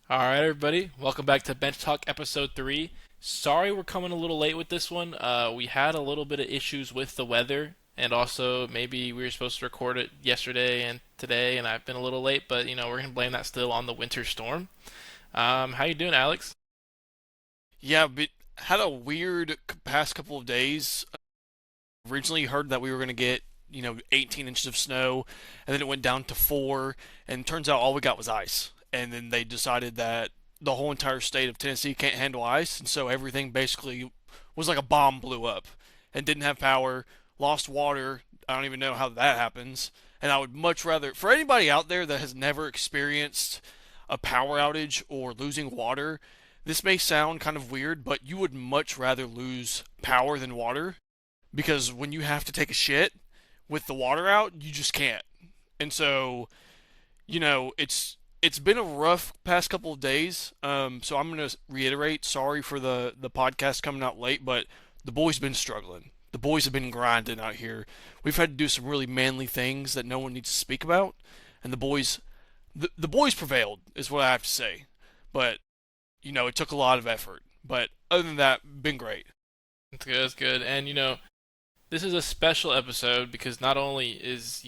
All right, everybody. Welcome back to Benchtalk episode 3. Sorry we're coming a little late with this one. We had a little bit of issues with the weather, and also maybe we were supposed to record it yesterday and today, and I've been a little late, but we're going to blame that still on the winter storm. How you doing, Alex? Yeah, but had a weird past couple of days. Originally heard that we were going to get, 18 inches of snow, and then it went down to 4, and turns out all we got was ice. And then they decided that the whole entire state of Tennessee can't handle ice, and so everything basically was like a bomb blew up and didn't have power, lost water. I don't even know how that happens. And I would much rather, for anybody out there that has never experienced a power outage or losing water, this may sound kind of weird, but you would much rather lose power than water because when you have to take a shit with the water out, you just can't. And so, it's been a rough past couple of days. So I'm gonna reiterate, sorry for the podcast coming out late, but the boys been struggling. The boys have been grinding out here. We've had to do some really manly things that no one needs to speak about, and the boys prevailed, is what I have to say. But it took a lot of effort. But other than that, been great. It's good, it's good. And this is a special episode because not only is,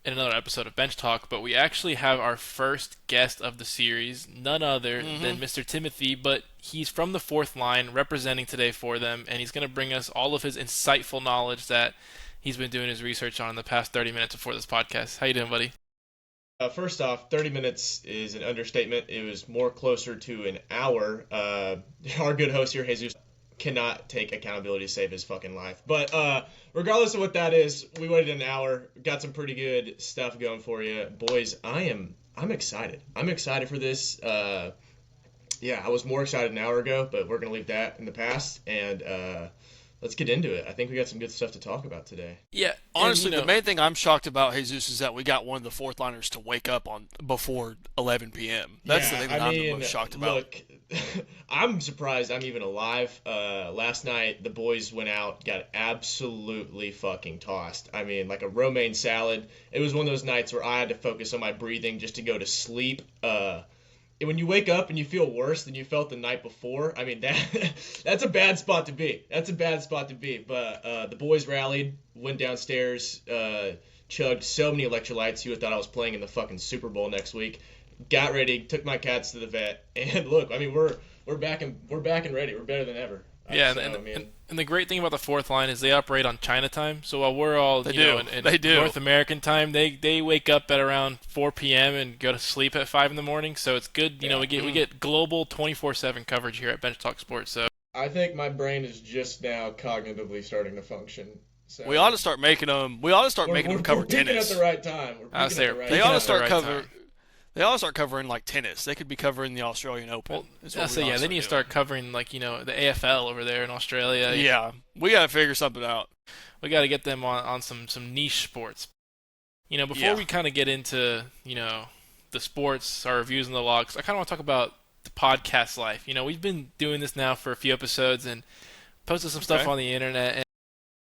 in another episode of Bench Talk, but we actually have our first guest of the series, none other than Hmm. Mr. Timothy, but he's from the fourth line representing today for them, and he's going to bring us all of his insightful knowledge that he's been doing his research on in the past 30 minutes before this podcast. How you doing, buddy? First off, 30 minutes is an understatement. It was more closer to an hour. Our good host here, Jesus, cannot take accountability to save his fucking life. But regardless of what that is, we waited an hour. Got some pretty good stuff going for you, boys. I'm excited. I'm excited for this. Yeah, I was more excited an hour ago, but we're gonna leave that in the past and let's get into it. I think we got some good stuff to talk about today. Yeah, and Honestly, the main thing I'm shocked about, Jesus, is that we got one of the fourth liners to wake up on before 11 p.m. That's the Yeah, thing I that I'm the mean, most shocked about. look, I'm surprised I'm even alive. Last night the boys went out, got absolutely fucking tossed. I mean, like a romaine salad. It was one of those nights where I had to focus on my breathing just to go to sleep. And when you wake up and you feel worse than you felt the night before, I mean that that's a bad spot to be. That's a bad spot to be. But the boys rallied, went downstairs, chugged so many electrolytes. You would have thought I was playing in the fucking Super Bowl next week. Got ready, took my cats to the vet, and look, I mean we're back and ready. We're better than ever. yeah, So I and mean, and the great thing about the fourth line is they operate on China time. So while we're all, They do. in They do. North American time, they wake up at around 4 p.m. and go to sleep at 5 in the morning. So it's good. yeah. We Mm. get global 24/7 coverage here at Bench Talk Sports. So I think my brain is just now cognitively starting to function. We So ought to start making them. We ought to start we're, making we're, them we're cover peaking at the tennis. right time. We're I peaking say at we're the right They peaking ought to at the time. start right cover. time. They ought to start covering like tennis. They could be covering the Australian Open. Well, Is I what we say ought yeah. to They start need to doing. start covering like the AFL over there in Australia. Yeah, we got to figure something out. We got to get them on some niche sports. Before Yeah. we kind of get into the sports, our reviews and the logs, I kind of want to talk about the podcast life. We've been doing this now for a few episodes and posted some stuff Okay. on the internet,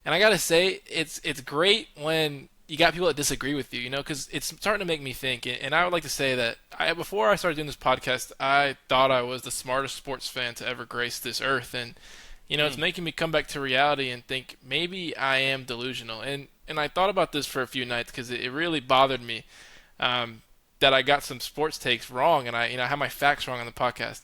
and I gotta say, it's great when you got people that disagree with you, because it's starting to make me think. And I would like to say that before I started doing this podcast, I thought I was the smartest sports fan to ever grace this earth, and it's Mm. making me come back to reality and think maybe I am delusional. And I thought about this for a few nights because it really bothered me that I got some sports takes wrong, and I had my facts wrong on the podcast.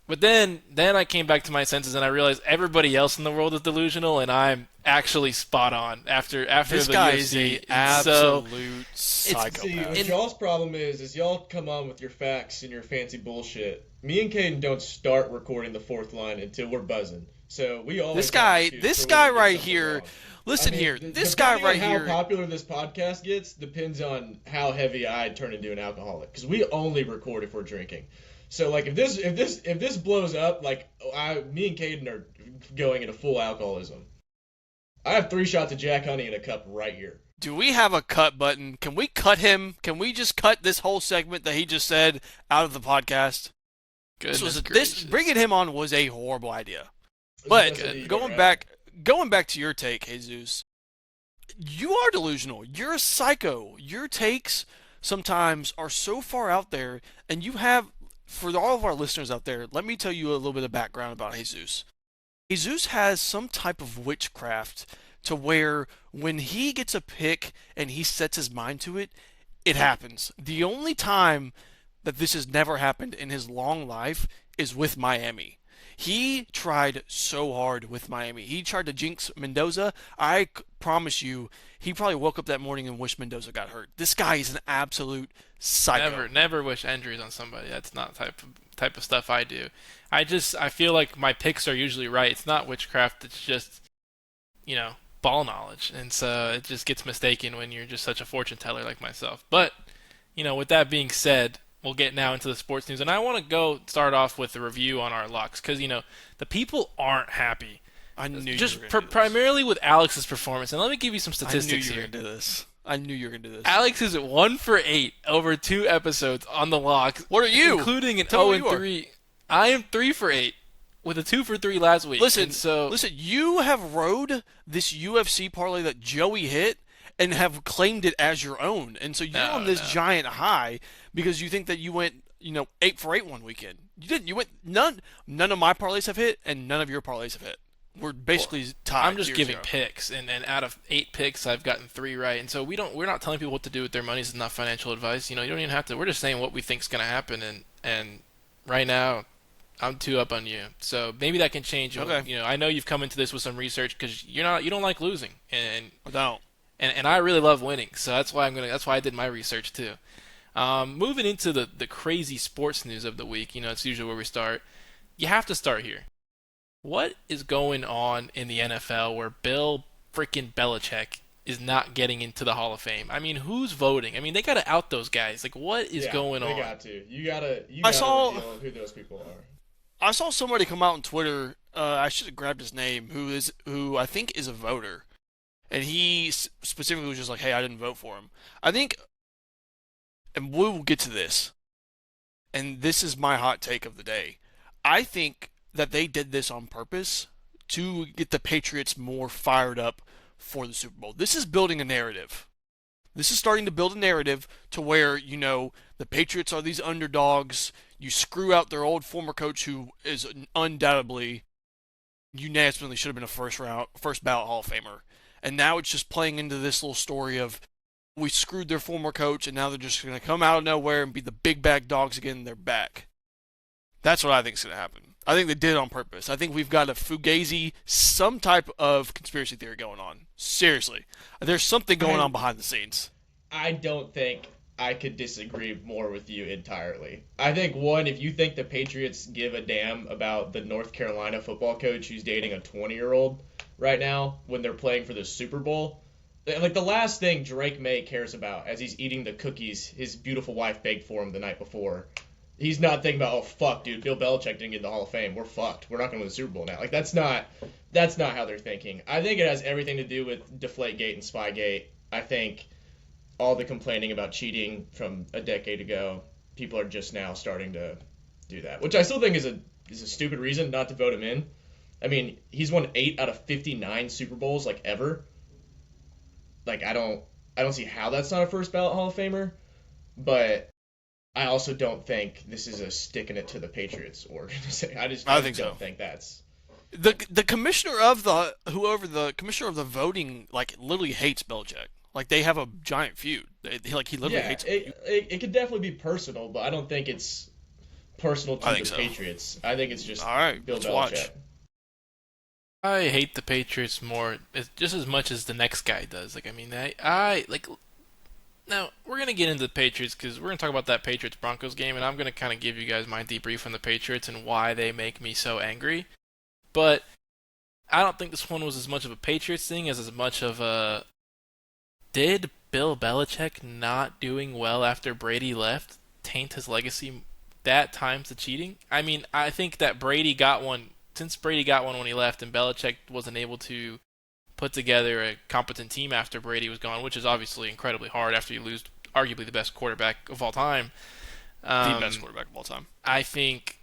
But then I came back to my senses and I realized everybody else in the world is delusional and I'm actually spot on after This the guy is UFC. a And so absolute See, psychopath. what it, y'all's problem is y'all come on with your facts and your fancy bullshit. Me and Caden don't start recording the fourth line until we're buzzing. So we always This have an guy, excuse this for when guy we get right something here. wrong. I Listen mean, here, this guy depending on right how here. popular this podcast gets depends on how heavy I turn into an alcoholic. Because we only record if we're drinking. So like if this blows up, like me and Caden are going into full alcoholism. I have 3 shots of Jack Honey in a cup right here. Do we have a cut button? Can we cut him? Can we just cut this whole segment that he just said out of the podcast? goodness This gracious. bringing him on was a horrible idea. It's the But best idea you going ever had. back to your take, Jesus, you are delusional. You're a psycho. Your takes sometimes are so far out there, and you have for all of our listeners out there, let me tell you a little bit of background about Jesus. Jesus has some type of witchcraft to where when he gets a pick and he sets his mind to it, it happens. The only time that this has never happened in his long life is with Miami. He tried so hard with Miami. He tried to jinx Mendoza. Promise you, he probably woke up that morning and wished Mendoza got hurt. This guy is an absolute psycho. Never wish injuries on somebody. That's not type of stuff I do. I feel like my picks are usually right. It's not witchcraft. It's just you know ball knowledge, and so it just gets mistaken when you're just such a fortune teller like myself. But with that being said, we'll get now into the sports news, and I want to go start off with a review on our locks because the people aren't happy. I knew you Just were going to do this. primarily with Alex's performance, and let me give you some I knew statistics you were here. going to do this. I knew you were going to do this. Alex is at 1 for 8 over 2 episodes on the locks. What are you? Including an Tell 0 me and what you are. 3. I am 3 for 8 with a 2 for 3 last week. Listen, And so listen. You have rode this UFC parlay that Joey hit and have claimed it as your own, and so you're on this no. giant high because you think that you went, 8 for 8 one weekend. You didn't. You went none. None of my parlays have hit, and none of your parlays have hit. We're basically tied. I'm just 0-0. giving picks, and out of 8 picks, I've gotten 3 right. And so we're not telling people what to do with their money. It's not financial advice. You don't even have to. We're just saying what we think's going to happen, and right now, I'm 2 up on you. So maybe that can change. Okay. I know you've come into this with some research because you don't like losing, and No. and I really love winning. So that's why I did my research too. Moving into the crazy sports news of the week, it's usually where we start. You have to start here. What is going on in the NFL where Bill freaking Belichick is not getting into the Hall of Fame? I mean, who's voting? I mean, they got to out those guys. Like, what is going they on? got to. You gotta saw- reveal who those people are. I saw somebody come out on Twitter. I should have grabbed his name. Who I think is a voter, and he specifically was just like, "Hey, I didn't vote for him." I think, and we will get to this. And this is my hot take of the day. I think that they did this on purpose to get the Patriots more fired up for the Super Bowl. This is building a narrative. This is starting to build a narrative to where, the Patriots are these underdogs. You screw out their old former coach who is undoubtedly, unanimously should have been a first ballot Hall of Famer. And now it's just playing into this little story of we screwed their former coach and now they're just going to come out of nowhere and be the big bag dogs again and they're back. That's what I think is going to happen. I think they did it on purpose. I think we've got a fugazi, some type of conspiracy theory going on. Seriously. There's something going on behind the scenes. I don't think I could disagree more with you entirely. I think, one, if you think the Patriots give a damn about the North Carolina football coach who's dating a 20-year-old right now when they're playing for the Super Bowl, like the last thing Drake May cares about as he's eating the cookies his beautiful wife baked for him the night before, he's not thinking about, oh, fuck, dude, Bill Belichick didn't get in the Hall of Fame. We're fucked. We're not going to win the Super Bowl now. Like, that's not how they're thinking. I think it has everything to do with Deflategate and Spygate. I think all the complaining about cheating from a decade ago, people are just now starting to do that, which I still think is a stupid reason not to vote him in. I mean, he's won 8 out of 59 Super Bowls, like, ever. Like, I don't see how that's not a first ballot Hall of Famer, but I also don't think this is a sticking it to the Patriots organization. I think so. don't think that's The commissioner of the commissioner of the voting literally hates Belichick. Like they have a giant feud. He literally hates him. It could definitely be personal, but I don't think it's personal to the Patriots. I think it's just all right. Bill Let's Belichick. watch. I hate the Patriots more, just as much as the next guy does. Like, I mean, I like. Now we're gonna get into the Patriots because we're gonna talk about that Patriots Broncos game, and I'm gonna kind of give you guys my debrief on the Patriots and why they make me so angry. But I don't think this one was as much of a Patriots thing as much of a. Did Bill Belichick not doing well after Brady left taint his legacy that times the cheating? I mean, I think that Brady got one since Brady got one when he left, and Belichick wasn't able to put together a competent team after Brady was gone, which is obviously incredibly hard after you lose arguably the best quarterback of all time. The best quarterback of all time. I think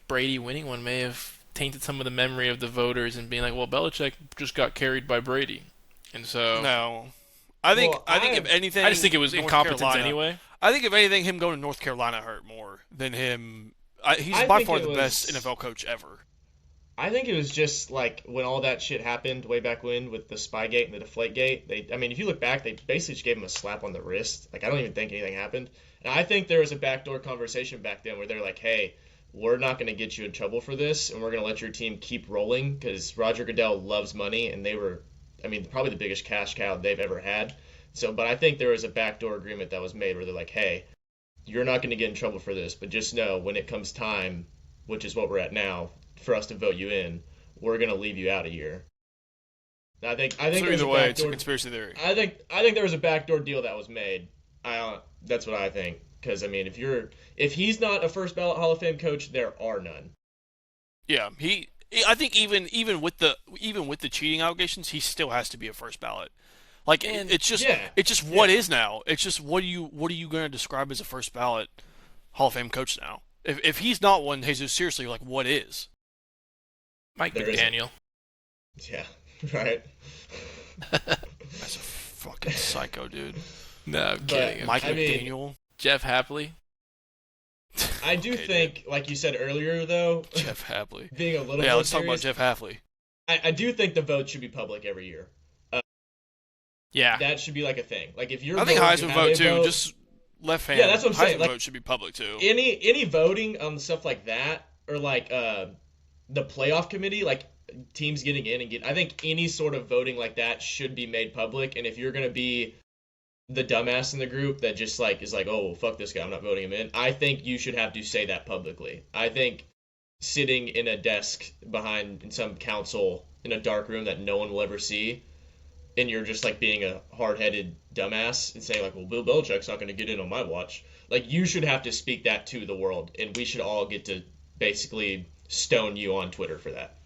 Brady winning one may have tainted some of the memory of the voters and being like, well, Belichick just got carried by Brady. And so No. I think if anything, I just think it was North incompetence Carolina, anyway. I think if anything, him going to North Carolina hurt more than him. He's I by think far it the best was NFL coach ever. I think it was just like when all that shit happened way back when with the Spygate and the Deflategate. I mean, if you look back, they basically just gave him a slap on the wrist. Like, I don't even think anything happened. And I think there was a backdoor conversation back then where they're like, hey, we're not going to get you in trouble for this, and we're going to let your team keep rolling because Roger Goodell loves money, and they were, I mean, probably the biggest cash cow they've ever had. So, but I think there was a backdoor agreement that was made where they're like, hey, you're not going to get in trouble for this, but just know when it comes time, which is what we're at now, for us to vote you in, we're going to leave you out a year. I think So there's a either way, it's a backdoor. conspiracy theory. I think there was a backdoor deal that was made. That's what I think. Because I mean, if he's not a first ballot Hall of Fame coach, there are none. Yeah, he. I think even with the cheating allegations, he still has to be a first ballot. Like And Yeah, it's just what yeah. is now. It's just what are you going to describe as a first ballot Hall of Fame coach now? If he's not one, Jesus, seriously, like what is? Mike There isn't. McDaniel. Yeah, right. That's a fucking psycho, dude. No, I'm But kidding. I'm Mike I kidding. mean, McDaniel. Jeff Hapley. I do Okay, dude. think, like you said earlier, though, Jeff Hapley. being a little Yeah, more let's talk about serious, Jeff Hapley. I do think the vote should be public every year. Yeah. That should be like a thing. Like if you're I think going to Heisman have vote a too. vote, Just left yeah, hand that's what I'm saying. Heisman Like vote should be public too. any voting on stuff like that, or like the playoff committee, like teams getting in and get. I think any sort of voting like that should be made public. And if you're gonna be the dumbass in the group that just like is like, oh well, fuck this guy, I'm not voting him in. I think you should have to say that publicly. I think sitting in a desk behind in some council in a dark room that no one will ever see and you're just like being a hard-headed dumbass and saying like, well, Bill Belichick's not going to get in on my watch. Like you should have to speak that to the world, and we should all get to basically stone you on Twitter for that.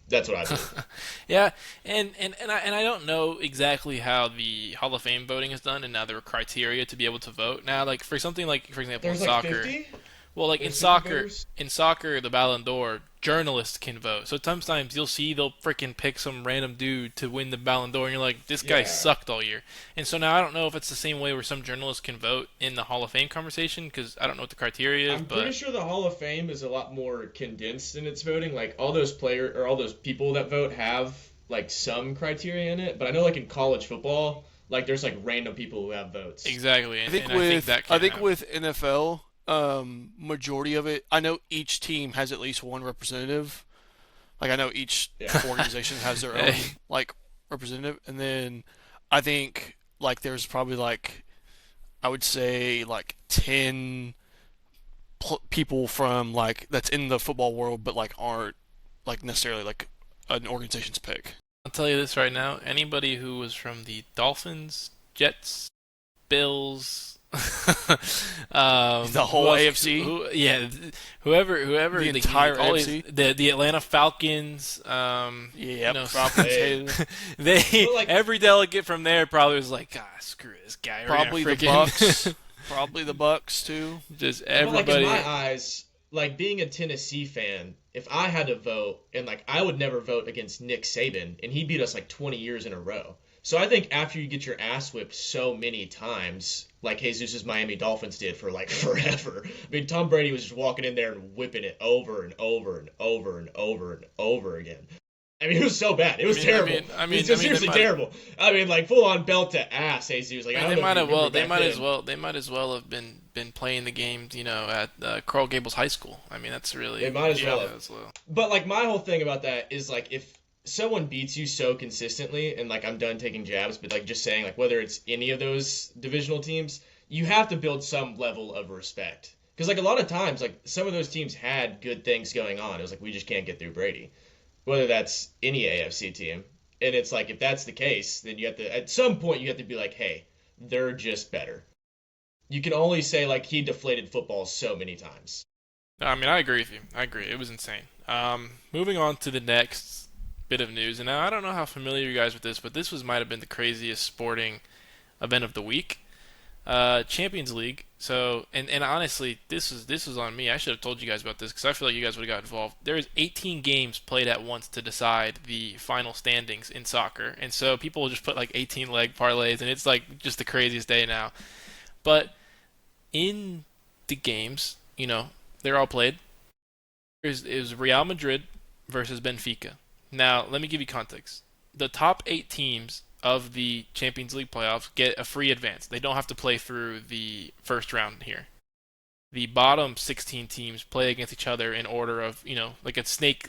That's what I believe. Yeah, and I don't know exactly how the Hall of Fame voting is done, and now there are criteria to be able to vote. Now, like for something like, for example, in There's like soccer, 50. well, like There's 50 voters. in soccer, the Ballon d'Or, journalists can vote. So sometimes you'll see they'll freaking pick some random dude to win the Ballon d'Or, and you're like, this guy Yeah, sucked all year. And so now I don't know if it's the same way where some journalists can vote in the Hall of Fame conversation because I don't know what the criteria is, I'm pretty but sure the Hall of Fame is a lot more condensed in its voting. Like all those player or all those people that vote have like some criteria in it. But I know like in college football, like there's like random people who have votes. exactly, I think and I think with that I can think happen. with NFL, majority of it, I know each team has at least one representative. Like I know each Yeah. organization has their own Hey, like representative, and then I think like there's probably like I would say like 10 people from like that's in the football world, but like aren't like necessarily like an organization's pick. I'll tell you this right now. Anybody who was from the Dolphins, Jets, Bills, The who whole else? AFC, Yeah, whoever the entire all these AFC. the Atlanta Falcons. You Yep, know, Falcons Hey, hated. they but like every delegate from there probably was like, ah, screw this guy. We're gonna Probably the freaking Bucks. Probably the Bucks too. just But like in my everybody. eyes, like being a Tennessee fan, if I had to vote, and like I would never vote against Nick Saban, and he beat us like 20 years in a row. So I think after you get your ass whipped so many times, like Jesus' Miami Dolphins did for like forever. I mean, Tom Brady was just walking in there and whipping it over and over and over and over and over again. I mean, it was so bad. It was terrible. It's just They seriously might. terrible. I mean, like full on belt to ass. Jesus, like I I mean, don't they know if might you have well. remember They back might as then. well. They might as well have been playing the games, at Coral Gables High School. I mean, that's They really might as well Yeah. have. as well. But like my whole thing about that is like if someone beats you so consistently, and like I'm done taking jabs, but like just saying like whether it's any of those divisional teams, you have to build some level of respect. Because like a lot of times, like some of those teams had good things going on. It was like we just can't get through Brady, whether that's any AFC team. And it's like if that's the case, then you have to at some point you have to be like, hey, they're just better. You can only say like he deflated football so many times. No, I mean, I agree with you. I agree. It was insane. Moving on to the next bit of news, and now I don't know how familiar you guys with this, but this might have been the craziest sporting event of the week. Champions League. So, and honestly, this was on me. I should have told you guys about this because I feel like you guys would have got involved. There's 18 games played at once to decide the final standings in soccer, and so people will just put like 18 leg parlays, and it's like just the craziest day now. But in the games, they're all played. Is Real Madrid versus Benfica. Now, let me give you context. The top 8 teams of the Champions League playoffs get a free advance. They don't have to play through the first round here. The bottom 16 teams play against each other in order of, like a snake.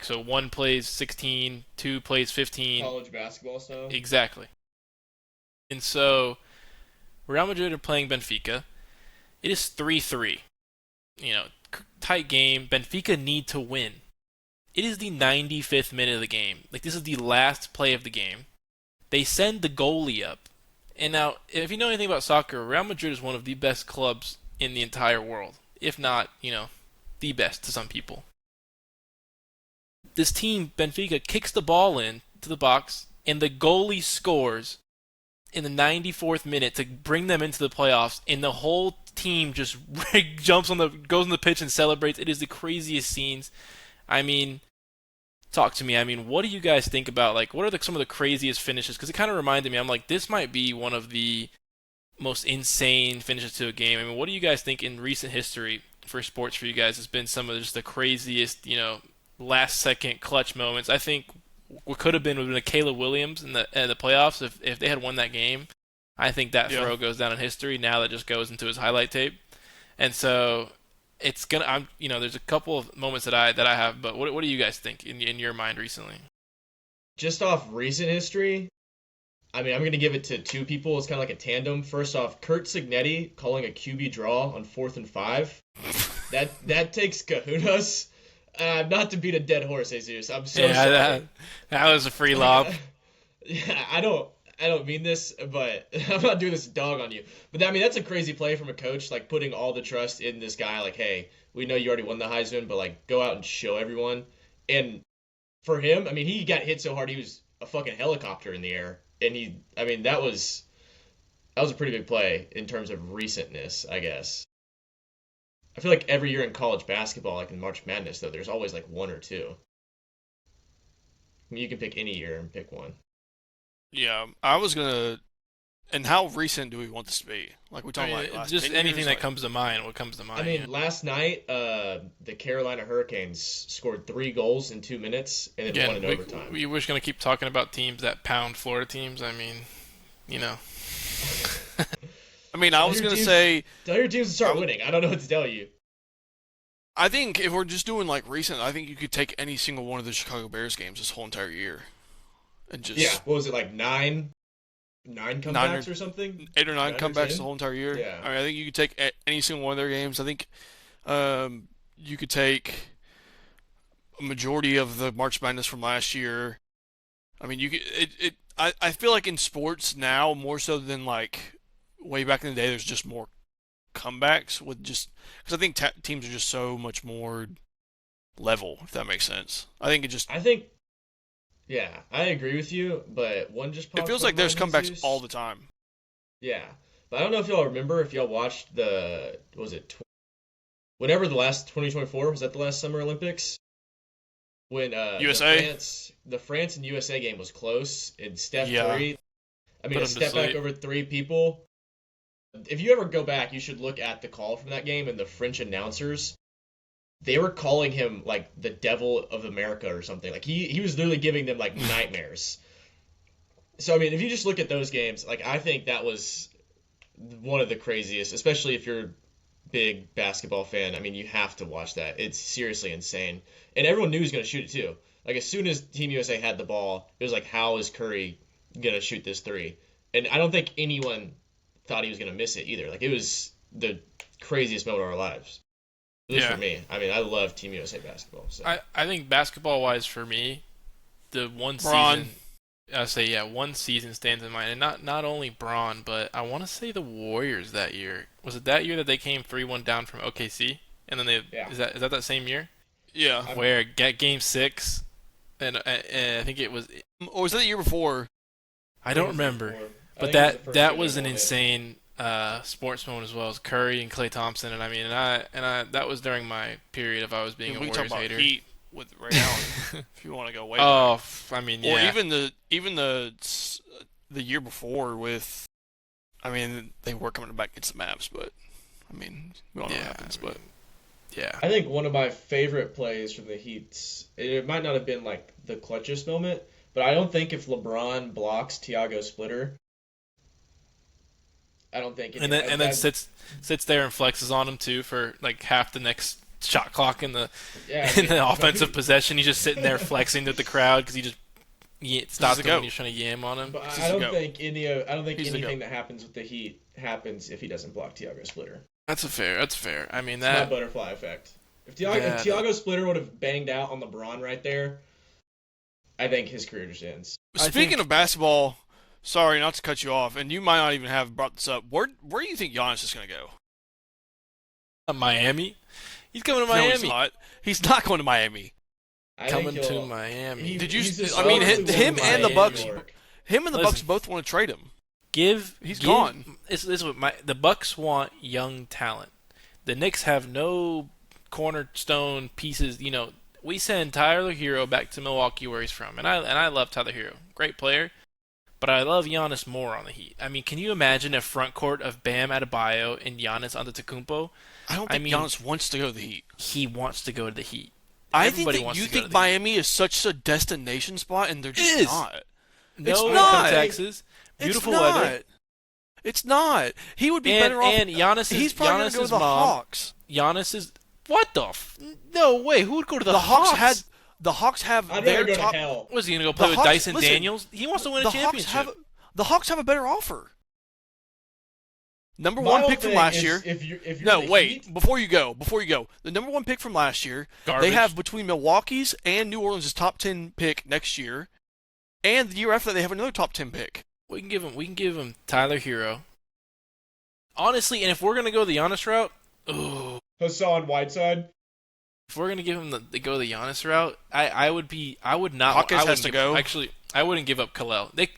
So one plays 16, two plays 15. College basketball style. Exactly. And so Real Madrid are playing Benfica. It is 3-3. Tight game. Benfica need to win. It is the 95th minute of the game. Like, this is the last play of the game. They send the goalie up. And now, if you know anything about soccer, Real Madrid is one of the best clubs in the entire world. If not, the best to some people. This team, Benfica, kicks the ball in to the box, and the goalie scores in the 94th minute to bring them into the playoffs, and the whole team just goes on the pitch and celebrates. It is the craziest scenes. I mean, talk to me. I mean, what do you guys think about, like, what are some of the craziest finishes? Because it kind of reminded me, I'm like, this might be one of the most insane finishes to a game. I mean, what do you guys think in recent history for sports for you guys has been some of just the craziest, last second clutch moments? I think what could have been would have been a Caleb Williams in the playoffs if they had won that game. I think that throw goes down in history. Now that just goes into his highlight tape, and so it's gonna. there's a couple of moments that I have, but what do you guys think in your mind recently? Just off recent history, I mean, I'm going to give it to two people. It's kind of like a tandem. First off, Kurt Signetti calling a QB draw on 4th and 5. That takes kahunas. Not to beat a dead horse, Jesus. I'm so sorry. That was a free lob. Yeah, I don't mean this, but I'm not doing this to dog on you. But I mean, that's a crazy play from a coach, like putting all the trust in this guy. Like, hey, we know you already won the Heisman, but like, go out and show everyone. And for him, I mean, he got hit so hard he was a fucking helicopter in the air. And that was a pretty big play in terms of recentness, I guess. I feel like every year in college basketball, like in March Madness, though, there's always like one or two. I mean, you can pick any year and pick one. Yeah, I was gonna. And how recent do we want this to be? Like we talking like last just 10 anything years? that comes to mind. What comes to mind? I mean, last night, the Carolina Hurricanes scored 3 goals in 2 minutes and then won in overtime. We were just gonna keep talking about teams that pound Florida teams. I mean, I mean, I was gonna say tell your teams to start winning. I don't know what to tell you. I think if we're just doing like recent, I think you could take any single one of the Chicago Bears games this whole entire year, and just what was it, like nine comebacks or something? 8 or 9 comebacks the whole entire year. Yeah. I mean, I think you could take any single one of their games. I think you could take a majority of the March Madness from last year. I mean, you could. I feel like in sports now more so than like way back in the day, there's just more comebacks with just because I think teams are just so much more level. If that makes sense. Yeah, I agree with you, but one just popped It feels up like there's on comebacks Jesus. all the time. Yeah, but I don't know if y'all remember, if y'all watched whenever the last 2024, was that the last Summer Olympics? When USA? the France and USA game was close, and Steph Curry, I mean, Put a him to step back sleep. over 3 people. If you ever go back, you should look at the call from that game and the French announcers. They were calling him like the devil of America or something. Like he was literally giving them like nightmares. So I mean, if you just look at those games, like I think that was one of the craziest, especially if you're a big basketball fan. I mean, you have to watch that. It's seriously insane. And everyone knew he was going to shoot it too. Like as soon as Team USA had the ball, it was like, how is Curry going to shoot this 3? And I don't think anyone thought he was going to miss it either. Like it was the craziest moment of our lives. At least for me. I mean, I love Team USA basketball. So. I think basketball-wise for me, the one Bron. season, I say one season stands in mind, and not only Braun, but I want to say the Warriors that year. Was it that year that they came 3-1 down from OKC, and then is that same year? Yeah. Where Game 6, and I think it was. Or was that the year before? I don't remember, but that was an insane sports moment as well as Curry and Klay Thompson, and I mean, that was during my period of I was being a Warriors talk about hater. Heat with Ray Allen, if you want to go way back. Oh, I mean, yeah. Or even the year before with, I mean, they were coming back against the Mavs, but I mean, we don't know what Yeah, happens, I mean, but yeah. I think one of my favorite plays from the Heat's, it might not have been like the clutchest moment, but I don't think if LeBron blocks Tiago Splitter, I don't think any And then that sits there and flexes on him too for like half the next shot clock in the yeah, I in mean, the but offensive who possession. He's just sitting there flexing to the crowd because he just he's stopped the him when goat. he was trying to yam on him. but He's I the don't goat. think I don't think He's the anything goat. that happens with the Heat happens if he doesn't block Tiago Splitter. That's fair. I mean It's my that butterfly effect. If that Tiago Splitter would have banged out on LeBron right there, I think his career just ends. I Speaking think of basketball, sorry not to cut you off, and you might not even have brought this up. Where do you think Giannis is going to go? Miami. He's coming to No, he's Miami. not. He's not going to Miami. I Coming think to he'll, Miami. Did you? he's I mean, historically him won and the Miami, Bucks. New York. Him and the Listen. Bucks both want to trade him. He's gone. This is what the Bucks want young talent. The Knicks have no cornerstone pieces. We send Tyler Hero back to Milwaukee where he's from, and I love Tyler Hero, great player. But I love Giannis more on the Heat. I mean, can you imagine a front court of Bam Adebayo and Giannis Antetokounmpo? I don't I think mean, Giannis wants to go to the Heat. he wants to go to the Heat. I Everybody think that wants you to go to think the Heat. Miami is such a destination spot, and they're just is. not. No It's income not. taxes, beautiful it's not. weather, It's not. He would be and better off. Giannis He's probably going to go to the mom. Hawks. Giannis is what the no way. Who would go to the Hawks. The Hawks have I'd their rather go top. to hell. Was he gonna go play The with Hawks- Dyson listen, Daniels? He wants to win a The championship. Hawks have a better offer. Number My one whole pick from thing last is year. if you're No, the wait. Heat, Before you go, the number one pick from last year, Garbage. they have between Milwaukee's and New Orleans' top 10 pick next year, and the year after that they have another top 10 pick. We can give him Tyler Hero. Honestly, and if we're gonna go the Giannis route, Hassan Whiteside. if we're gonna give him the go the Giannis route, I would not. Hawkins I has to go. Actually, I wouldn't give up Kalel. They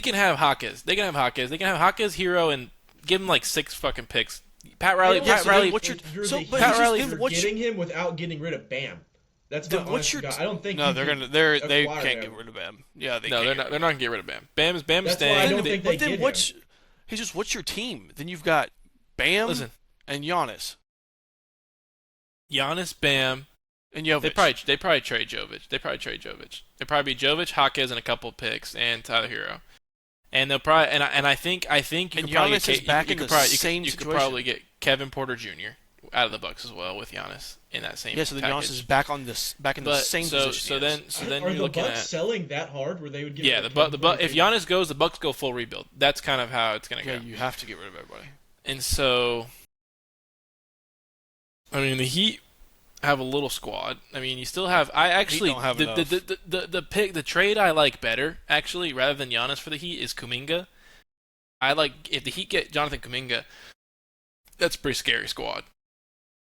can have Hawkins. They can have Hawkins, Hero, and give him like 6 fucking picks. Pat Riley. Yeah, Pat so Riley. what's your- You're so- the but Heat, Pat Riley- you're what's your- getting him without getting rid of Bam. That's Then my what's honest your to God. I don't think No, you they're can gonna. They acquire can't him. get rid of him. Yeah, they No, can't. they're not gonna get rid of Bam. Bam's That's why I staying. don't think they But then get what's? him. What's your team? Then you've got Bam Listen, and Giannis Giannis, Bam. and Jovic. They probably trade Jovic. They probably be Jovic, Hawkins, and a couple picks, and Tyler Hero. And they'll probably and I think you And could probably Giannis get is back you in could the probably, same you could situation. probably get Kevin Porter Jr. out of the Bucks as well with Giannis in that same Yeah, so then package. Giannis is back in the But same so position. so then Are you're the looking Bucks at selling that hard where they would give yeah him the Buck if Giannis goes, the Bucks go full rebuild. That's kind of how it's gonna yeah, go. you have to get rid of everybody. And so I mean the Heat have a little squad. I mean you still have I actually don't have enough. the trade I like better actually rather than Giannis for the Heat is Kuminga. I like if the Heat get Jonathan Kuminga, that's a pretty scary squad.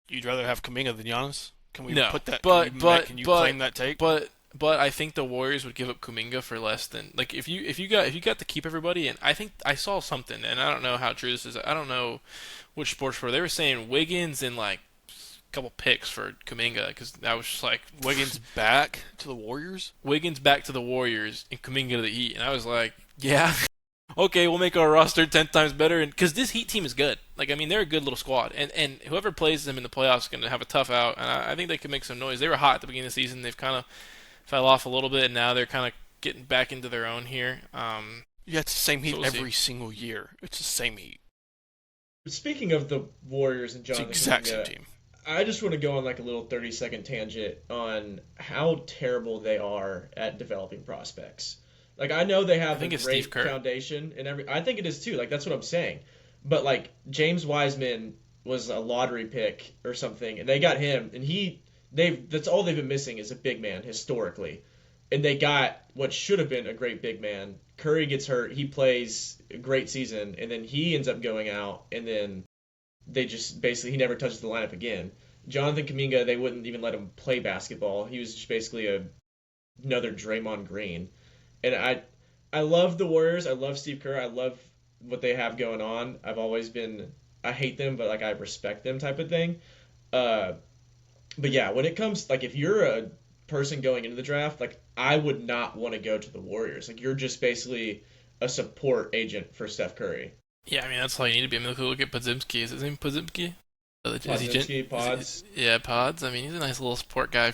You'd rather have Kuminga than Giannis? Can we No, put that? but can you claim that take? But I think the Warriors would give up Kuminga for less than like if you got to keep everybody, and I think I saw something, and I don't know how true this is. I don't know which sports for they were saying Wiggins and like a couple picks for Kuminga because I was just like Wiggins back to the Warriors. Wiggins back to the Warriors and Kuminga to the Heat, and I was like, yeah. Okay, we'll make our roster 10 times better, and because this Heat team is good. Like, I mean, they're a good little squad, and whoever plays them in the playoffs is going to have a tough out. And I think they can make some noise. They were hot at the beginning of the season. They've kind of fell off a little bit, and now they're kind of getting back into their own here. Yeah, it's the same Heat So we'll every see. single year. It's the same Heat. Speaking of the Warriors and It's the Jonathan exact same Kuminga, team. I just want to go on like a little 30-second tangent on how terrible they are at developing prospects. Like I know they have I think a it's great Steve Kerr. foundation and I think it is too. Like that's what I'm saying. But like James Wiseman was a lottery pick or something, and they got him, and that's all they've been missing is a big man historically, and they got what should have been a great big man. Curry gets hurt, he plays a great season, and then he ends up going out, and then they just basically he never touches the lineup again. Jonathan Kuminga, they wouldn't even let him play basketball. He was just basically another Draymond Green. And I love the Warriors. I love Steve Kerr. I love what they have going on. I hate them, but like I respect them type of thing. But yeah, when it comes like if you're a person going into the draft, like I would not want to go to the Warriors. Like you're just basically a support agent for Steph Curry. Yeah, I mean that's all you need to be. I mean, look at Podzimski. Is his name Podzimski? Is he Podziemski, Is Pods. yeah, Pods. I mean, he's a nice little support guy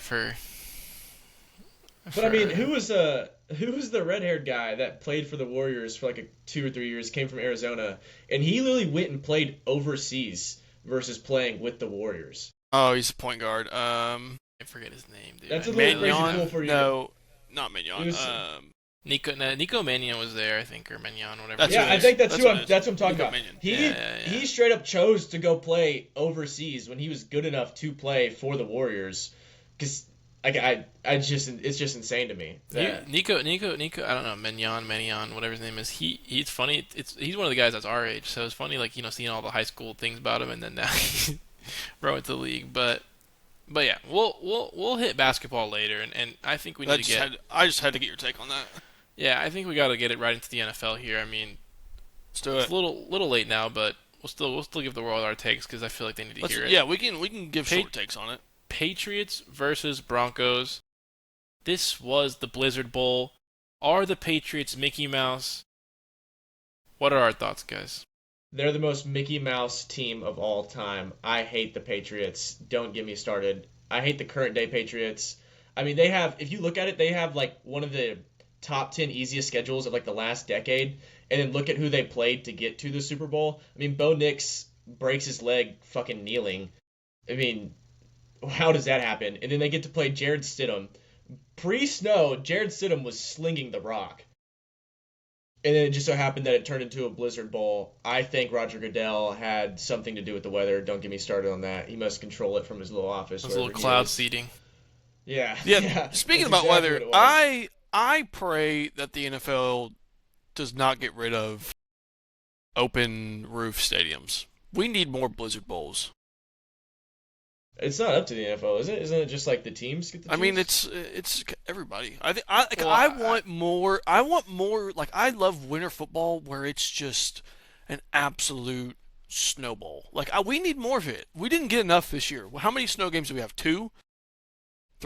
But I mean, for. who was the red-haired guy that played for the Warriors for like 2 or 3 years? Came from Arizona, and he literally went and played overseas versus playing with the Warriors. Oh, he's a point guard. I forget his name, dude. That's I a know little that like crazy Mignon? cool for you. No, not It Mignon. was Nico Mannion was there, I think, or Mignon, whatever That's his who Yeah, it name I is. is. think that's That's what it is. that's what I'm talking Nico about. Minion. Yeah, yeah, yeah. He straight up chose to go play overseas when he was good enough to play for the Warriors, because like I just it's just insane to me. That, Nico. I don't know, Mignon, whatever his name is. He's funny. He's one of the guys that's our age, so it's funny, like seeing all the high school things about him, and then now he's brought into the league. But yeah, we'll hit basketball later, and I think we need to get. I just had to get your take on that. Yeah, I think we got to get it right into the NFL here. I mean, Let's do it's it. a little late now, but we'll still give the world our takes because I feel like they need to Let's hear it. yeah, we can give Pa- short takes on it. Patriots versus Broncos. This was the Blizzard Bowl. Are the Patriots Mickey Mouse? What are our thoughts, guys? they're the most Mickey Mouse team of all time. I hate the Patriots. Don't get me started. I hate the current day Patriots. I mean, they have if you look at it, they have like one of the top 10 easiest schedules of like the last decade, and then look at who they played to get to the Super Bowl. I mean, Bo Nix breaks his leg fucking kneeling. I mean, how does that happen? And then they get to play Jared Stidham. Pre-snow, Jared Stidham was slinging the rock. And then it just so happened that it turned into a blizzard bowl. I think Roger Goodell had something to do with the weather. Don't get me started on that. He must control it from his little office Those little wherever he cloud is. seeding. Yeah, Yeah, yeah, speaking that's about exactly what weather, it was. I pray that the NFL does not get rid of open roof stadiums. We need more Blizzard Bowls. It's not up to the NFL, is it? Isn't it just like the teams get to I mean, choose? it's everybody. I think Well, I want more. I want more. Like I love winter football where it's just an absolute snowball. We need more of it. We didn't get enough this year. How many snow games do we have? Two,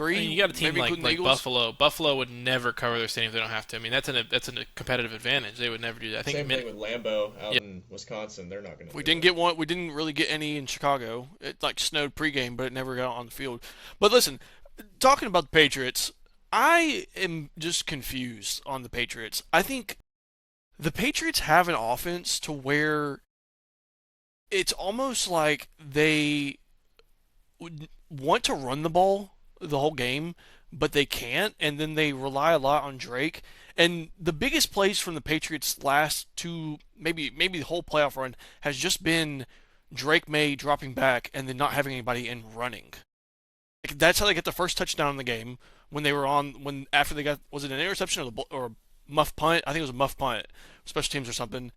I mean, three, you got a team maybe including the like Eagles. Buffalo. Buffalo would never cover their stadium if they don't have to. I mean, that's a competitive advantage. They would never do that. I think Same thing with Lambeau out yeah, in Wisconsin. They're not going to We do didn't it. get one. We didn't really get any in Chicago. It snowed pregame, but it never got on the field. But listen, talking about the Patriots, I am just confused on the Patriots. I think the Patriots have an offense to where it's almost like they would want to run the ball the whole game, but they can't, and then they rely a lot on Drake. And the biggest plays from the Patriots last two, maybe the whole playoff run has just been Drake May dropping back and then not having anybody and running. That's how they get the first touchdown in the game when they were on when after they got was it an interception or a muff punt? I think it was a muff punt, special teams or something.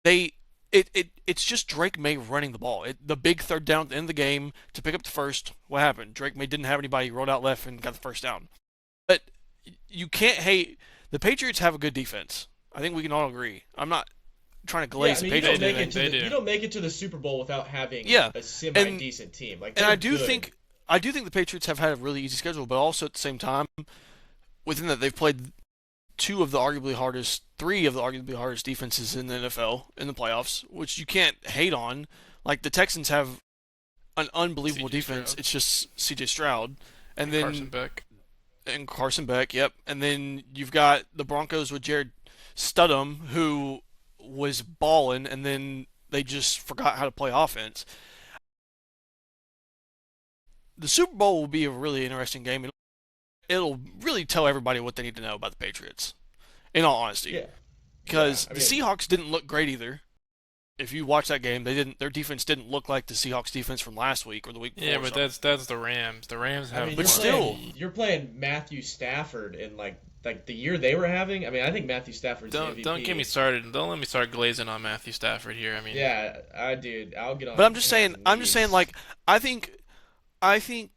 They it's just Drake May running the ball. The big third down at the end of the game to pick up the first. What happened? Drake May didn't have anybody. He rolled out left and got the first down. But you can't hate the Patriots have a good defense. I think we can all agree. I'm not trying to Yeah, glaze I the mean, Patriots. They do. you don't make it to the Super Bowl without having Yeah, a semi and decent team. Like and they're good. I do think the Patriots have had a really easy schedule, but also at the same time, within that they've played three of the arguably hardest defenses in the NFL in the playoffs, which you can't hate on. Like the Texans have an unbelievable C.J. defense. Stroud It's just C.J. Stroud, and and Carson then Beck. and Carson Beck. Yep, and then you've got the Broncos with Jared Studham, who was balling, and then they just forgot how to play offense. The Super Bowl will be a really interesting game, and it'll really tell everybody what they need to know about the Patriots. In all honesty, Yeah, yeah. because I the mean, Seahawks didn't look great either. If you watch that game, they didn't. Their defense didn't look like the Seahawks defense from last week or the week before. Yeah, Or but something. that's the Rams. The Rams I have mean, But you're more. still, playing you're playing Matthew Stafford in like the year they were having. I mean, I think Matthew Stafford's the Don't get me MVP. started. Don't let me start glazing on Matthew Stafford here. I mean, Yeah, I did. I'll get on but his hands and I'm just saying, knees. like I think, I think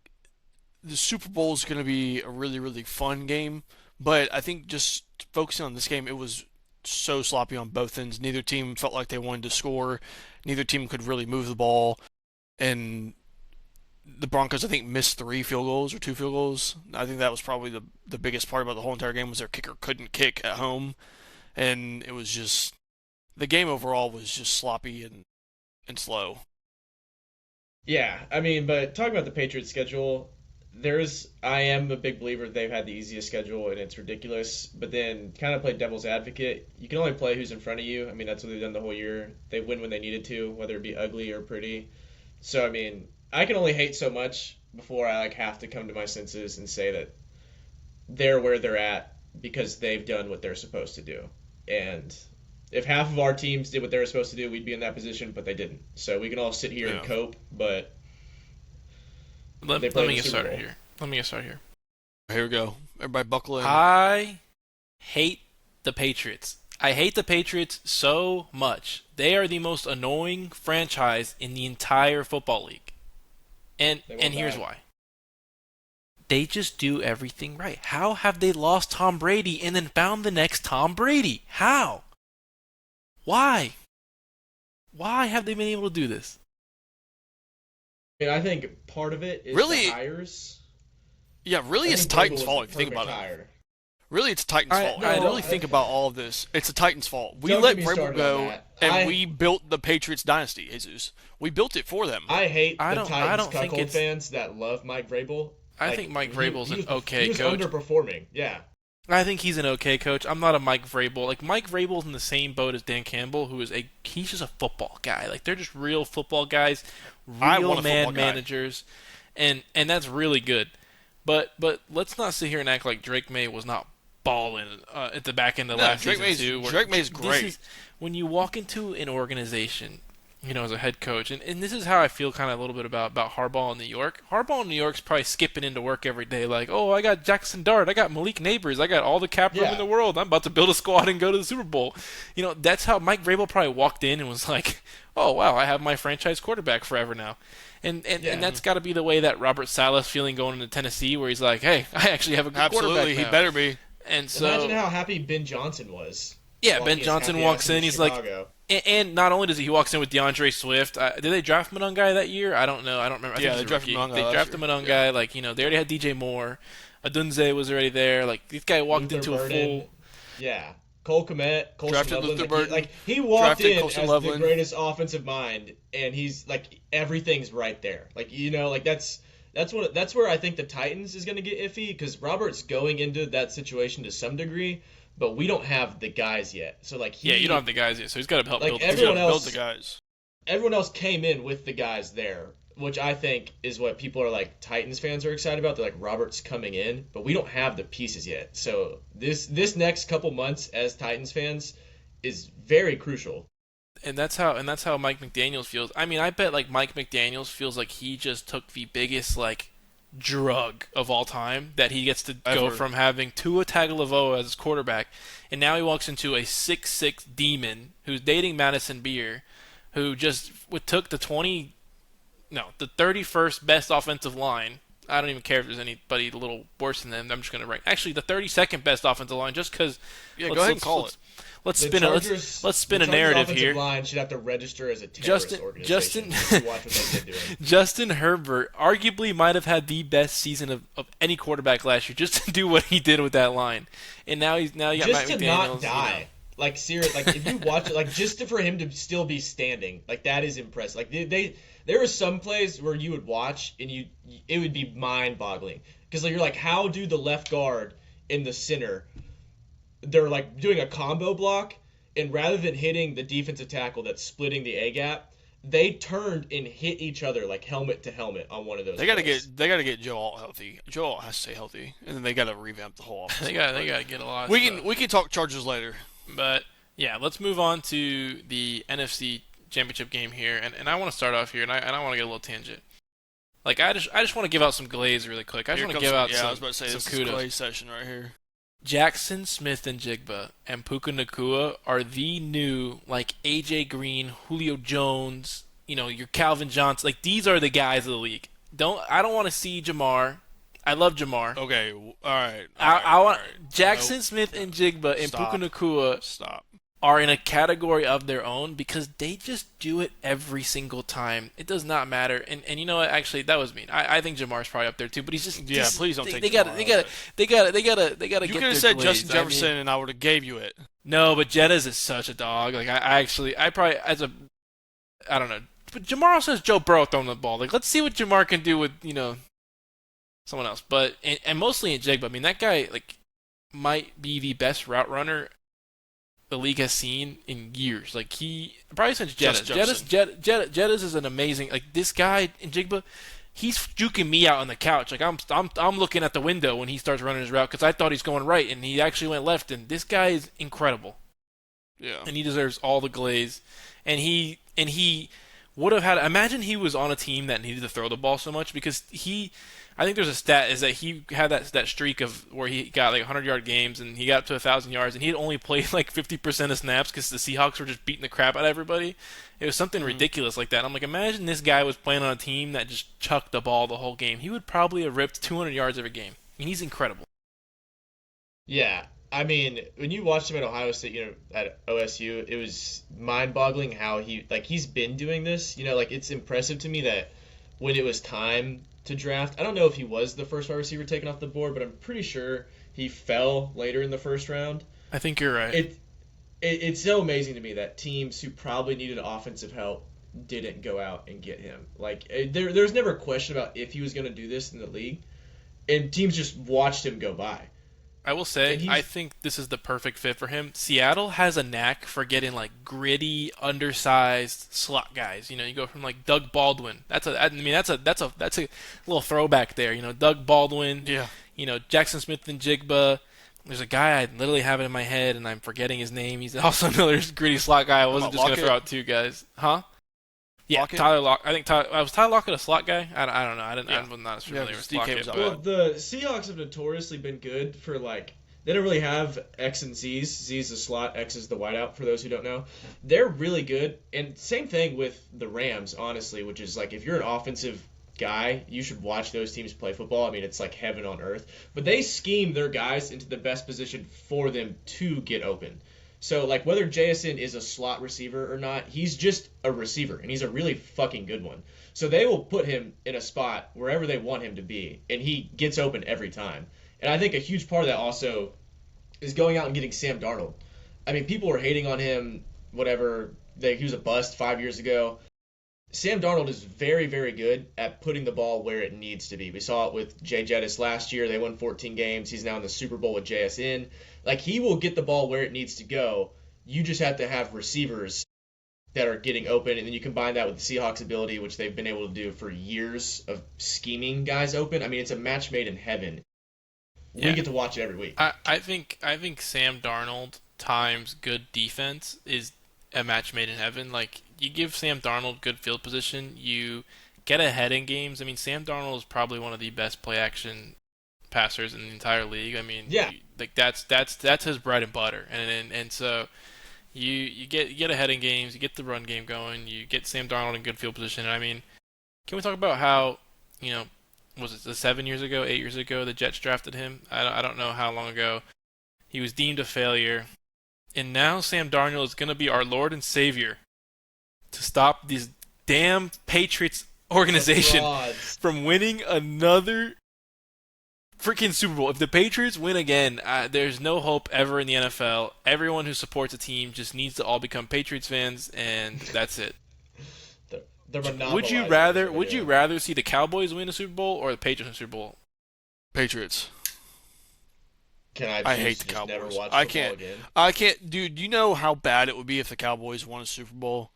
the Super Bowl is going to be a really, really fun game. But I think just focusing on this game, it was so sloppy on both ends. Neither team felt like they wanted to score. Neither team could really move the ball. And the Broncos, I think, missed three field goals or two field goals. I think that was probably the biggest part about the whole entire game was their kicker couldn't kick at home, and it was just the game overall was just sloppy and slow. Yeah, I mean, but talking about the Patriots schedule, I am a big believer they've had the easiest schedule and it's ridiculous. But then, kind of play devil's advocate, you can only play who's in front of you. I mean, that's what they've done the whole year. They win when they needed to, whether it be ugly or pretty. So I mean, I can only hate so much before I like have to come to my senses and say that they're where they're at because they've done what they're supposed to do. And if half of our teams did what they were supposed to do, we'd be in that position, but they didn't. So we can all sit here and Yeah. cope, but Let, they let played me the get Super started Bowl. here. Let me get started here. Here we go. Everybody buckle in. I hate the Patriots. I hate the Patriots so much. They are the most annoying franchise in the entire football league. And They won't and here's die. why. They just do everything right. How have they lost Tom Brady and then found the next Tom Brady? How? Why? Why have they been able to do this? I mean, I think part of it is Really- the hires. Yeah, really, I it's think Titans' Dable fault was if the you think about perfect it. hire. Really, it's Titans' I- fault. I If you don't- really think about all of this, it's the Titans' fault. We Don't let get me Vrabel started on go, that. and we built the Patriots dynasty, Jesus. We built it for them. I hate I the don't- I Titans don't think cuckold it's- fans that love Mike Vrabel. I think Mike Vrabel's he an was, okay he was coach. underperforming. Yeah. I think he's an okay coach. I'm not a Mike Vrabel. Like Mike Vrabel's in the same boat as Dan Campbell, he's just a football guy. Like they're just real football guys, I real want a man football guy. managers, and that's really good. But let's not sit here and act like Drake May was not balling at the back end of No, last Drake season too. Drake May's This great. is when you walk into an organization, as a head coach, and this is how I feel kind of a little bit about Harbaugh in New York. Harbaugh in New York's probably skipping into work every day like, oh, I got Jackson Dart, I got Malik Neighbors, I got all the cap room Yeah. in the world. I'm about to build a squad and go to the Super Bowl. That's how Mike Vrabel probably walked in and was like, oh, wow, I have my franchise quarterback forever now. And Yeah. that's got to be the way that Robert Saleh's feeling going into Tennessee, where he's like, hey, I actually have a good Absolutely, quarterback he now. better be. And so, Imagine how happy Ben Johnson was. yeah, walking Ben his Johnson happy walks ass in, into he's like, Chicago. and not only does he walks in with DeAndre Swift, did they draft Monongai that year? I don't know. I don't remember. I Yeah, think they he was a drafted rookie. Monongai They last drafted year. Monongai. Like they already had DJ Moore. Adunze was already there. Like this guy walked Luther into Burden. a full. Yeah. Cole Kmet, Colson Drafted Loveland. Luther Burden. He walked Drafted in Colson as Loveland. the greatest offensive mind, and he's like everything's right there. That's where I think the Titans is going to get iffy because Robert's going into that situation to some degree, but we don't have the guys yet. So Yeah, you don't have the guys yet, so he's got to help Like, build. He's everyone gotta build else- the guys. everyone else came in with the guys there, which I think is what people are like Titans fans are excited about. They're like Robert's coming in, but we don't have the pieces yet. So this next couple months as Titans fans is very crucial. And that's how Mike McDaniels feels. I mean, I bet like Mike McDaniels feels like he just took the biggest like drug of all time that he gets to go Ever. from having Tua Tagovailoa as his quarterback, and now he walks into a 6'6" demon who's dating Madison Beer, who just took the 31st best offensive line. I don't even care if there's anybody a little worse than them. I'm just going to rank. Actually, the 32nd best offensive line, just because. Yeah, go ahead and call it. Let's The spin Chargers- let's spin the a Chargers narrative offensive here. Line should have to register as a terrorist organization. If you watch what they've been doing. Justin Herbert arguably might have had the best season of any quarterback last year, just to do what he did with that line. And now you got Just Mike to McDaniels. not die. Like serious, like if you watch it, like for him to still be standing, like that is impressive. Like there were some plays where you would watch and it would be mind-boggling because you're like, how do the left guard in the center? They're like doing a combo block, and rather than hitting the defensive tackle that's splitting the A gap, they turned and hit each other like helmet to helmet on one of those. They gotta plays. get Joe Alt healthy. Joe Alt has to stay healthy, and then they gotta revamp the whole offense. They got to get a lot. Of We stuff. can talk Chargers later. But yeah, let's move on to the NFC Championship game here, and I want to start off here, and I want to get a little tangent. Like I just want to give out some glaze really quick. I just Here want to comes give out I some, was about to say some this is kudos. Clay session right here. Jackson Smith and Jigba and Puka Nakua are the new like AJ Green, Julio Jones, your Calvin Johnson. Like these are the guys of the league. I don't want to see Jamar. I love Jamar. Okay, all right. I want all right. Jackson Nope. Smith and Jigba and Stop. Puka Nakua Stop. are in a category of their own because they just do it every single time. It does not matter. And you know what? Actually, that was mean. I think Jamar's probably up there too, but he's just Please don't take they Jamar gotta out they of gotta it. they gotta they gotta they gotta You get could have their said glaze. Justin Jefferson, and I would have gave you it. No, but Jettas is such a dog. Like I probably I don't know. But Jamar says Joe Burrow throwing the ball. Like let's see what Jamar can do with someone else. But and mostly in Jigba. I mean that guy like might be the best route runner the league has seen in years. Like he probably since Just Jettas. Jefferson. Jettas is an amazing like this guy in Jigba. He's juking me out on the couch. Like I'm looking at the window when he starts running his route because I thought he's going right and he actually went left. And this guy is incredible Yeah. and he deserves all the glaze. And he would have had. Imagine he was on a team that needed to throw the ball so much because he. I think there's a stat is that he had that streak of where he got like 100-yard games and he got up to 1,000 yards and he had only played like 50% of snaps because the Seahawks were just beating the crap out of everybody. It was something Mm-hmm. ridiculous like that. I'm like, imagine this guy was playing on a team that just chucked the ball the whole game. He would probably have ripped 200 yards every game. I mean, he's incredible. Yeah, I mean, when you watched him at Ohio State, at OSU, it was mind-boggling how he's been doing this. Like it's impressive to me that when it was time to draft, I don't know if he was the first wide receiver taken off the board, but I'm pretty sure he fell later in the first round. I think you're right. It's so amazing to me that teams who probably needed offensive help didn't go out and get him. Like there's never a question about if he was going to do this in the league, and teams just watched him go by. I will And say, I he's think this is the perfect fit for him. Seattle has a knack for getting like gritty, undersized slot guys. You go from like Doug Baldwin. I mean, that's a little throwback there. Doug Baldwin. Yeah. Jackson Smith and Jigba. There's a guy I literally have it in my head, and I'm forgetting his name. He's also another gritty slot guy. I How wasn't about just gonna throw Lockett? out two guys, huh? Yeah, Lockett? Tyler Lock. I think was Tyler Lockett a slot guy? I don't know. I Yeah. was not as Yeah, familiar because with DK Lockett, was out Well, but bad. the Seahawks have notoriously been good for like they don't really have X and Z's. Z's the slot, X is the wideout. For those who don't know, they're really good. And same thing with the Rams, honestly, which is like if you're an offensive guy, you should watch those teams play football. I mean, it's like heaven on earth. But they scheme their guys into the best position for them to get open. So like whether JSN is a slot receiver or not, he's just a receiver, and he's a really fucking good one. So they will put him in a spot wherever they want him to be, and he gets open every time. And I think a huge part of that also is going out and getting Sam Darnold. I mean, people were hating on him, whatever. He was a bust 5 years ago. Sam Darnold is very, very good at putting the ball where it needs to be. We saw it with Jay Jettis last year. They won 14 games. He's now in the Super Bowl with JSN. Like, he will get the ball where it needs to go. You just have to have receivers that are getting open, and then you combine that with the Seahawks' ability, which they've been able to do for years of scheming guys open. I mean, it's a match made in heaven. We yeah. get to watch it every week. I think Sam Darnold times good defense is a match made in heaven. Like you give Sam Darnold good field position, you get ahead in games. I mean, Sam Darnold is probably one of the best play action passers in the entire league. I mean, Yeah, like that's his bread and butter. And so you get ahead in games, you get the run game going, you get Sam Darnold in good field position. And I mean, can we talk about how you know was it 7 years ago, 8 years ago the Jets drafted him? I don't know how long ago. He was deemed a failure, and now Sam Darnold is going to be our Lord and Savior to stop this damn Patriots the organization frauds. from winning another freaking Super Bowl. If the Patriots win again, there's no hope ever in the NFL. Everyone who supports a team just needs to all become Patriots fans, and that's it. They're Would you monopolizing rather? what Would they're you doing. rather see the Cowboys win a Super Bowl or the Patriots win a Super Bowl? Patriots. Can I I choose hate to the just never Cowboys. watch I football can't. again? I can't, dude. You know how bad it would be if the Cowboys won a Super Bowl?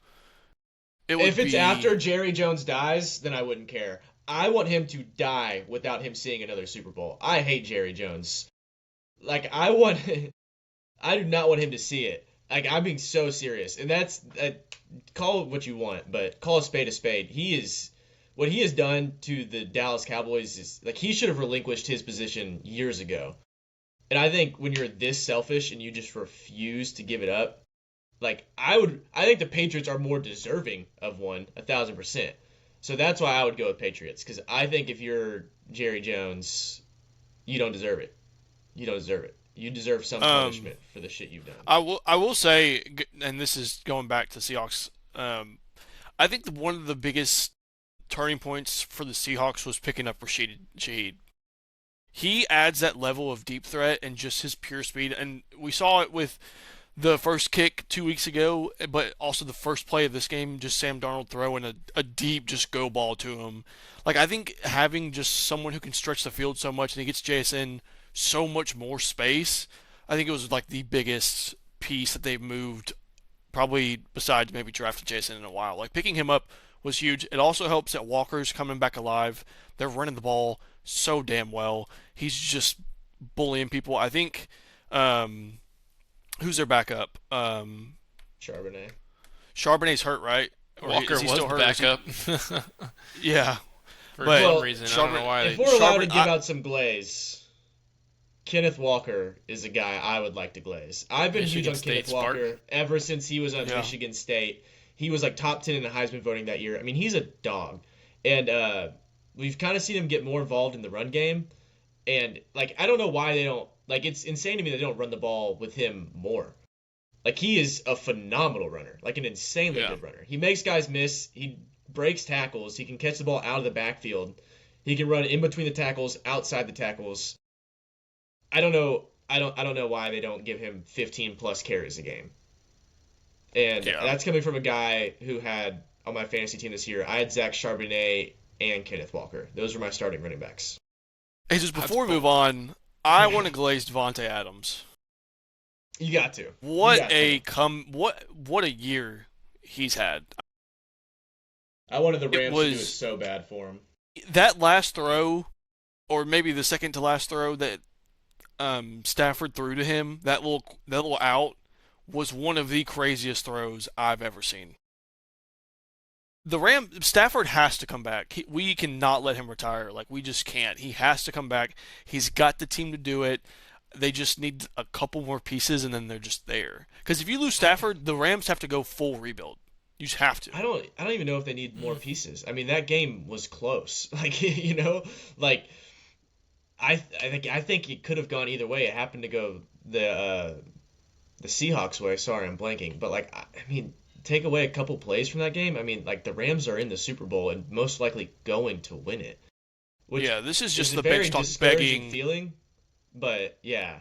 It would If it's be. after Jerry Jones dies, then I wouldn't care. I want him to die without him seeing another Super Bowl. I hate Jerry Jones. Like I want, I do not want him to see it. Like I'm being so serious, and that's call it what you want, but call a spade a spade. He is what he has done to the Dallas Cowboys is like he should have relinquished his position years ago. And I think when you're this selfish and you just refuse to give it up, like I think the Patriots are more deserving of one, 1,000%. So that's why I would go with Patriots because I think if you're Jerry Jones, you don't deserve it. You don't deserve it. You deserve some Um, punishment for the shit you've done. I will say, and this is going back to Seahawks. I think one of the biggest turning points for the Seahawks was picking up Rashid Shaheed. He adds that level of deep threat and just his pure speed, and we saw it with the first kick 2 weeks ago, but also the first play of this game, just Sam Darnold throwing a deep just go ball to him. Like I think having just someone who can stretch the field so much and he gets JSN so much more space, I think it was like the biggest piece that they've moved, probably besides maybe drafting JSN in a while. Like picking him up was huge. It also helps that Walker's coming back alive. They're running the ball so damn well. He's just bullying people. I think who's their backup? Charbonnet. Charbonnet's hurt, right? Or Walker is he was still the hurt? backup Yeah, for but some Well, reason. I don't know why if they. we're allowed to Charbonnet. give out some glaze, Kenneth Walker is a guy I would like to glaze. I've been huge Michigan on State Kenneth Walker Spartan. ever since he was at Yeah. Michigan State. He was like top 10 in the Heisman voting that year. I mean, he's a dog. And we've kind of seen him get more involved in the run game. And like, I don't know why they don't, like, it's insane to me they don't run the ball with him more. Like, he is a phenomenal runner, like an insanely Yeah. good runner. He makes guys miss. He breaks tackles. He can catch the ball out of the backfield. He can run in between the tackles, outside the tackles. I don't know. I don't know why they don't give him 15 plus carries a game. And Yeah. that's coming from a guy who had on my fantasy team this year. I had Zach Charbonnet and Kenneth Walker. Those were my starting running backs. Hey, just That's before we bold. move on, I want to glaze Devontae Adams. You got to. You What got a to. what a year he's had. I wanted the It Rams to do it was so bad for him. that last throw, or maybe the second to last throw that Stafford threw to him, that little out was one of the craziest throws I've ever seen. Stafford has to come back. We cannot let him retire. Like we just can't. He has to come back. He's got the team to do it. They just need a couple more pieces, and then they're just there. Because if you lose Stafford, the Rams have to go full rebuild. You just have to. I don't even know if they need more pieces. I mean, that game was close. Like, you know, like I think it could have gone either way. It happened to go the Seahawks way. Sorry, I'm blanking. But like, I mean, take away a couple plays from that game. I mean, like the Rams are in the Super Bowl and most likely going to win it, which Yeah, this is is just a the very Benchtalk discouraging begging. feeling. But yeah,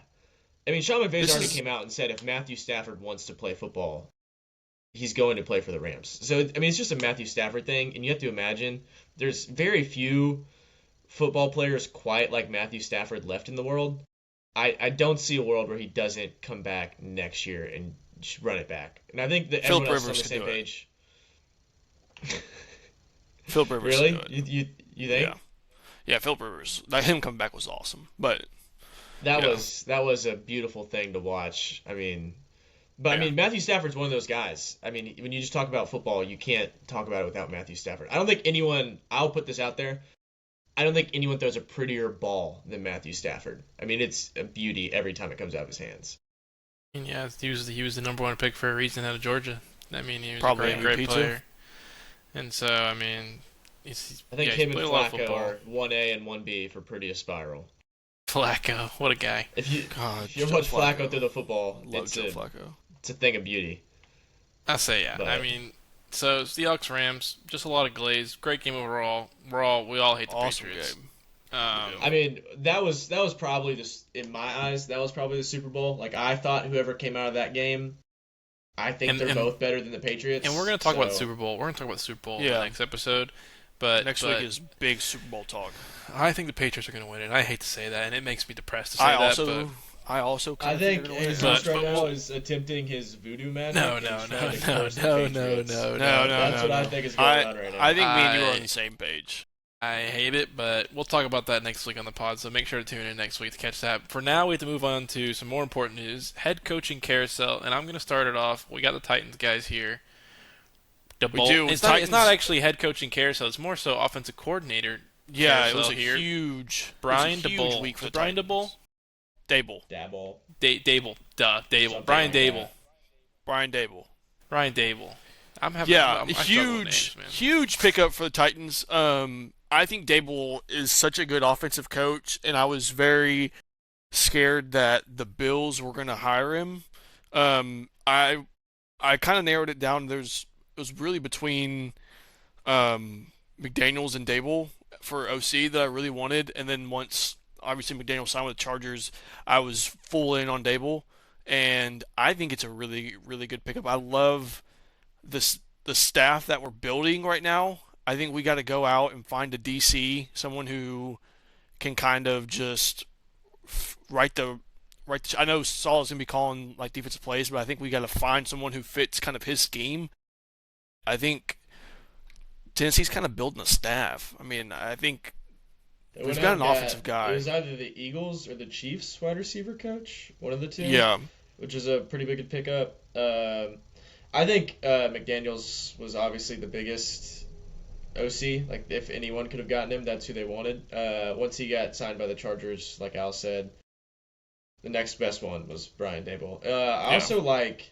I mean, Sean McVay's This already is came out and said if Matthew Stafford wants to play football, he's going to play for the Rams. So I mean, it's just a Matthew Stafford thing, and you have to imagine there's very few football players quite like Matthew Stafford left in the world. I don't see a world where he doesn't come back next year and just run it back. And I think that Philip everyone else is on Rivers the could same do it. page. Philip Rivers could Really? do it. You think? Yeah, yeah. Philip Rivers. Like him coming back was awesome. But That yeah, was a beautiful thing to watch. I mean, but I yeah. mean, Matthew Stafford's one of those guys. I mean, when you just talk about football, you can't talk about it without Matthew Stafford. I don't think anyone. I'll put this out there. I don't think anyone throws a prettier ball than Matthew Stafford. I mean, it's a beauty every time it comes out of his hands. And yeah, he was the number one pick for a reason out of Georgia. I mean, he was Probably a great MVP too. player. And so, I mean, I think he's him and played a lot of Flacco football. are 1A and 1B for prettiest spiral. Flacco, what a guy. God, If you Joe watch Flacco Flacco. through the football, Love Joe Flacco. it's a thing of beauty. I say yeah. I But mean, so Seahawks Rams, just a lot of glaze. Great game overall. We all hate the Awesome Patriots. game. I mean, that was probably this in my eyes. That was probably the Super Bowl. Like I thought, whoever came out of that game, I think And- they're and- both better than the Patriots. And we're gonna talk about the So, Super Bowl. We're gonna talk about the Super Bowl in Yeah. the next episode. But Next week is big Super Bowl talk. I think the Patriots are gonna win it. I hate to say that, and it makes me depressed to say I that. also, but I also I kind of think they're gonna his win it. host right But- now is attempting his voodoo magic. no, and no, trying no, to no, curse the no, no, Patriots. no, No, That's what I think is going on right now. I think me and you are I- on the same page. I hate it, but we'll talk about that next week on the pod, so make sure to tune in next week to catch that. For now, we have to move on to some more important news. Head coaching carousel, and I'm going to start it off. We got the Titans guys here. We do. It's Titans- not actually head coaching carersel. It's more so offensive coordinator. Yeah, it carousel was a here. huge Brian it was a huge Dable. week for Was the Brian Titans. Dable. Dabble. Dable. Dable. Something Brian like Dable. that. Brian Dable. Brian Dable. I struggle with names, man. huge pickup for the Titans. I think Dable is such a good offensive coach, and I was very scared that the Bills were going to hire him. I kind of narrowed it down. It was really between McDaniels and Dable for OC that I really wanted, and then once obviously McDaniels signed with the Chargers, I was full in on Dable, and I think it's a really, really good pickup. I love this the staff that we're building right now. I think we got to go out and find a DC, someone who can kind of just write the I know Saul is gonna be calling like defensive plays, but I think we got to find someone who fits kind of his scheme. I think Tennessee's kind of building a staff. I mean, I think They went we've out got and an got offensive it guy. was either the Eagles or the Chiefs wide receiver coach, one of the two, Yeah, which is a pretty big pickup. I think McDaniel's was obviously the biggest OC. Like if anyone could have gotten him, that's who they wanted. Once he got signed by the Chargers, like Al said, the next best one was Brian Dable. I yeah. also like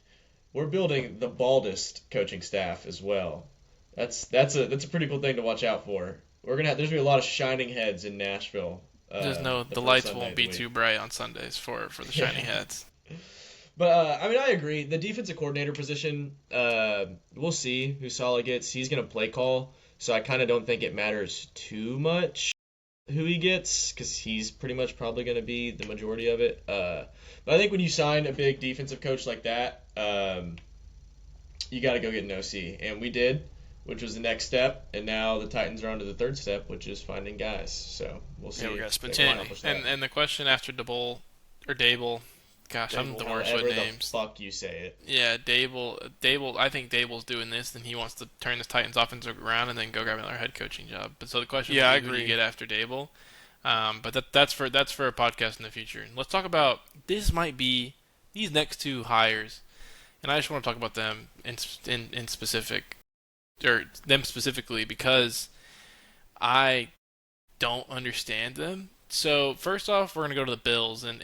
we're building the baldest coaching staff as well. That's a pretty cool thing to watch out for. There's gonna be a lot of shining heads in Nashville. Just know The the first lights Sunday won't of the be too week. bright on Sundays for the shiny Yeah. heads. But I mean, I agree. The defensive coordinator position, we'll see who Saleh gets. He's gonna play call, so I kind of don't think it matters too much who he gets because he's pretty much probably gonna be the majority of it. But I think when you sign a big defensive coach like that, you got to go get an OC, and we did, which was the next step. And now the Titans are on to the third step, which is finding guys. So we'll Yeah, see we got to if spend they some can And money. accomplish that. and the question after Dable or Dable, gosh, I'm the Dable. worst with However the names. fuck you say it. Yeah, Dable. I think Dable's doing this, and he wants to turn this Titans offense around and then go grab another head coaching job. But so the question will Yeah, I be, who do you agree. get after Dable? But that's for a podcast in the future. Let's talk about this. Might be these next two hires, and I just want to talk about them in specific, or them specifically, because I don't understand them. So first off, we're gonna go to the Bills, and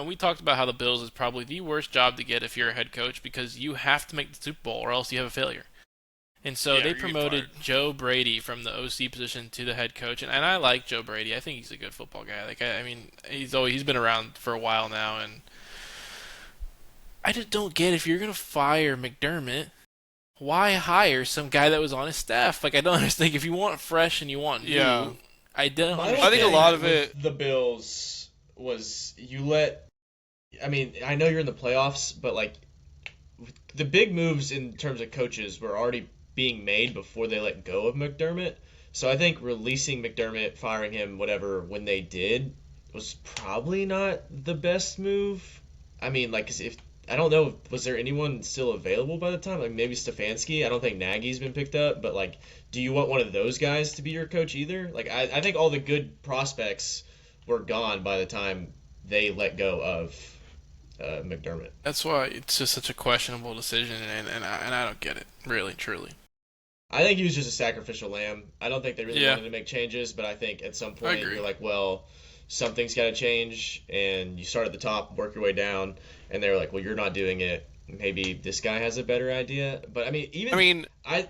we talked about how the Bills is probably the worst job to get if you're a head coach because you have to make the Super Bowl or else you have a failure. And so Yeah, they you're getting fired. promoted Joe Brady from the OC position to the head coach, and I like Joe Brady. I think he's a good football guy. Like I mean, he's been around for a while now, and I just don't get if you're gonna fire McDermott, why hire some guy that was on his staff? Like I don't understand. If you want fresh and you want Yeah, new, I don't My whole I think a understand lot thing that. of with it. the Bills was you let. I mean, I know you're in the playoffs, but like the big moves in terms of coaches were already being made before they let go of McDermott. So I think releasing McDermott, firing him, whatever, when they did, was probably not the best move. I mean, like, 'cause if I don't know, was there anyone still available by the time? Like maybe Stefanski. I don't think Nagy's been picked up, but like, do you want one of those guys to be your coach either? Like, I think all the good prospects were gone by the time they let go of McDermott. That's why it's just such a questionable decision, and I don't get it, really, truly. I think he was just a sacrificial lamb. I don't think they really Yeah, wanted to make changes, but I think at some I point agree. you're like, well, something's got to change, and you start at the top, work your way down, and they're like, well, you're not doing it. Maybe this guy has a better idea. But I mean, I even mean, I,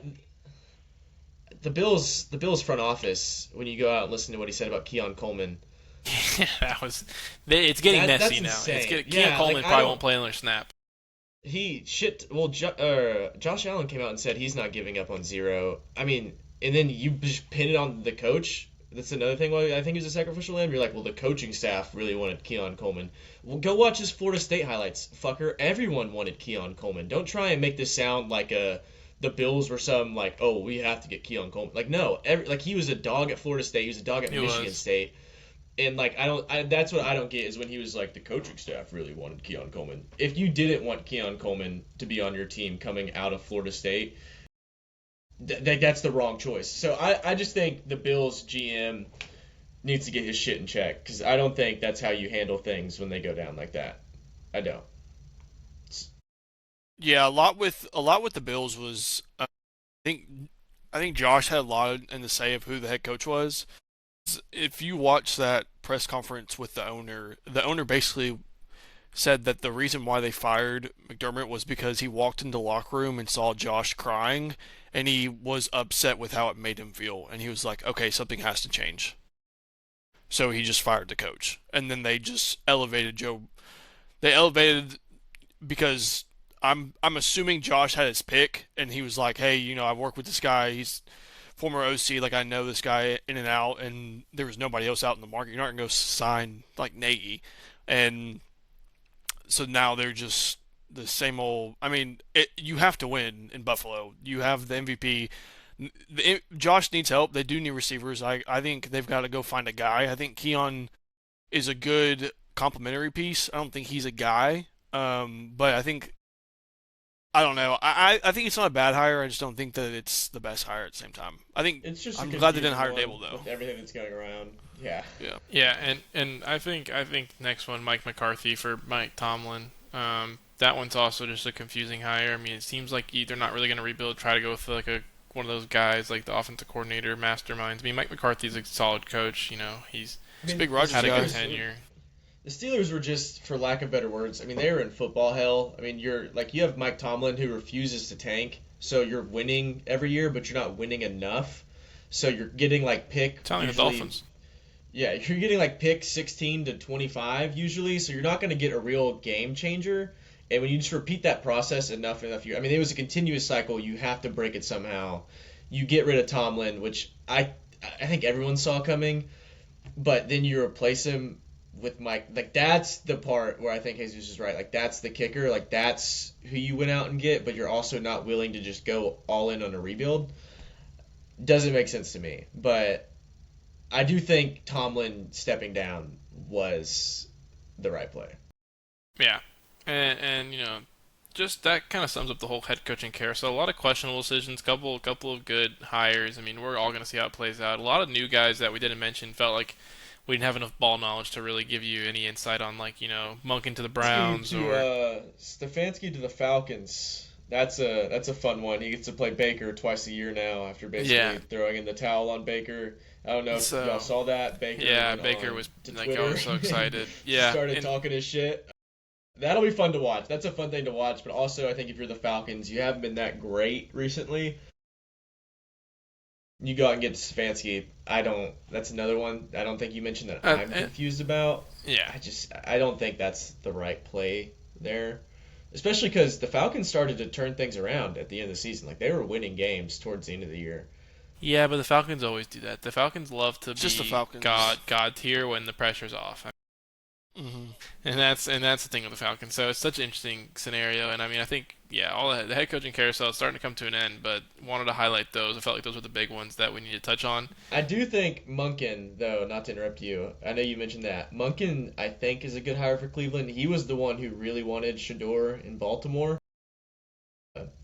the Bills front office, when you go out and listen to what he said about Keon Coleman, that was. It's getting that's messy now. insane. Keon Yeah, Coleman like I probably don't. won't play another snap. He shit. Well, Josh Allen came out and said he's not giving up on zero. I mean, and then you just pin it on the coach. That's another thing. Why I think he's a sacrificial lamb. You're like, well, the coaching staff really wanted Keon Coleman. Well, go watch his Florida State highlights, fucker. Everyone wanted Keon Coleman. Don't try and make this sound like the Bills were some like, oh, we have to get Keon Coleman. Like, no, like he was a dog at Florida State. He was a dog at He Michigan was. State. And like that's what I don't get is when he was like the coaching staff really wanted Keon Coleman. If you didn't want Keon Coleman to be on your team coming out of Florida State, that's the wrong choice. So I just think the Bills GM needs to get his shit in check because I don't think that's how you handle things when they go down like that. I don't. yeah, a lot with the Bills was. Think I think Josh had a lot in the say of who the head coach was. If you watch that press conference with the owner basically said that the reason why they fired McDermott was because he walked into the locker room and saw Josh crying, and he was upset with how it made him feel, and he was like, "Okay, something has to change." So he just fired the coach, and then they just elevated Joe. They elevated because I'm assuming Josh had his pick, and he was like, "Hey, you know, I've worked with this guy. He's former OC. Like I know this guy in and out, and there was nobody else out in the market. You're not gonna go sign like Nagy." And So now they're just the same old. I mean, you have to win in Buffalo. You have the MVP. Josh needs help. They do need receivers. I think they've got to go find a guy. I think Keon is a good complementary piece. I don't think he's a guy. But I don't know. I think it's not a bad hire. I just don't think that it's the best hire at the same time. It's just a I'm glad they didn't confusing hire one Dable though. with everything that's going around. Yeah. Yeah. Yeah, and I think next one, Mike McCarthy for Mike Tomlin. That one's also just a confusing hire. I mean, it seems like they're not really going to rebuild. Try to go with like a one of those guys like the offensive coordinator, masterminds. I mean, Mike McCarthy's a solid coach. You know, he's I It's a mean, big the Rogers had a good guy. Steelers, tenure. the Steelers were just, for lack of better words, I mean, they were in football hell. I mean, you're like you have Mike Tomlin who refuses to tank, so you're winning every year, but you're not winning enough. So you're getting like pick Telling the usually, Dolphins. yeah, you're getting like pick 16 to 25 usually, so you're not going to get a real game changer. And when you just repeat that process enough and enough, I mean, it was a continuous cycle. You have to break it somehow. You get rid of Tomlin, which I think everyone saw coming, but then you replace him with Mike. Like that's the part where I think Jesus is right. Like that's the kicker. Like that's who you went out and get, but you're also not willing to just go all in on a rebuild. Doesn't make sense to me. But I do think Tomlin stepping down was the right play. Yeah, and just that kind of sums up the whole head coaching carousel. A lot of questionable decisions, couple of good hires. I mean, we're all going to see how it plays out. A lot of new guys that we didn't mention felt like we didn't have enough ball knowledge to really give you any insight on like Monken to the Browns or Stefanski to the Falcons. That's a fun one. He gets to play Baker twice a year now after yeah. basically throwing in the towel on Baker. I don't know if y'all So saw that. Baker yeah, went Baker on was to like I Twitter was so excited. and Yeah, started and talking his shit. That'll be fun to watch. That's a fun thing to watch. But also, I think if you're the Falcons, you haven't been that great recently. You go out and get Stefanski. I don't. That's another one. I don't think you mentioned that I'm and confused about. yeah, I don't think that's the right play there. Especially because the Falcons started to turn things around at the end of the season. Like they were winning games towards the end of the year. yeah, but the Falcons always do that. The Falcons love to It's just the be Falcons. God tier when the pressure's off. Hmm. And that's the thing with the Falcons. So it's such an interesting scenario, and I mean, I think yeah, all the head coaching carousel is starting to come to an end. But wanted to highlight those. I felt like those were the big ones that we need to touch on. I do think Munkin, though, not to interrupt you, I know you mentioned that. Munkin, I think, is a good hire for Cleveland. He was the one who really wanted Shador in Baltimore.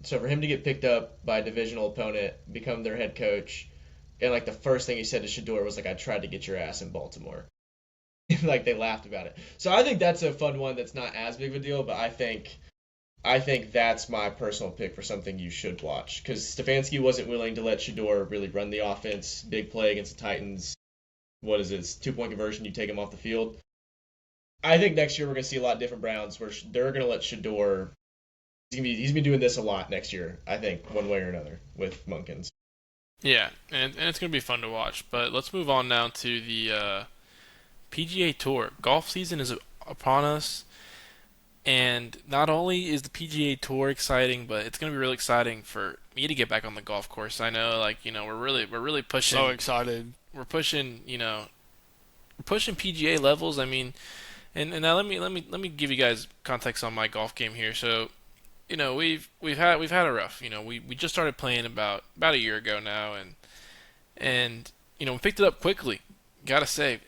So for him to get picked up by a divisional opponent, become their head coach, and like the first thing he said to Shador was like, "I tried to get your ass in Baltimore." Like they laughed about it. So I think that's a fun one that's not as big of a deal, but I think that's my personal pick for something you should watch because Stefanski wasn't willing to let Shador really run the offense. Big play against the Titans. What is it? It's 2-point conversion. You take him off the field. I think next year we're going to see a lot different Browns where they're going to let Shador. He's been doing this a lot next year. I think one way or another with Munkins. Yeah, and it's gonna be fun to watch. But let's move on now to the PGA Tour. Golf season is upon us, and not only is the PGA Tour exciting, but it's gonna be really exciting for me to get back on the golf course. I know, like we're really So pushing. excited. We're pushing. We're pushing PGA levels. I mean, and now let me give you guys context on my golf game here. So we've had a rough. We just started playing about a year ago now, and we picked it up quickly. Gotta say,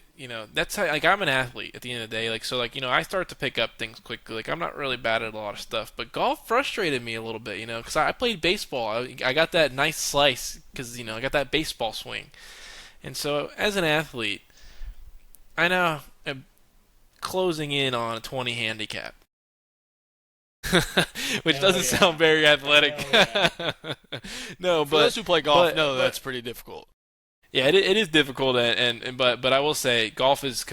that's how, like I'm an athlete at the end of the day. Like so, like I start to pick up things quickly. Like I'm not really bad at a lot of stuff, but golf frustrated me a little bit. Because I played baseball. I got that nice slice because I got that baseball swing, and so as an athlete, I now am closing in on a 20 handicap. Which Hell doesn't yeah. sound very athletic. Hell yeah. No, For those who play golf, no, but that's pretty difficult. yeah, it is difficult, and but I will say golf is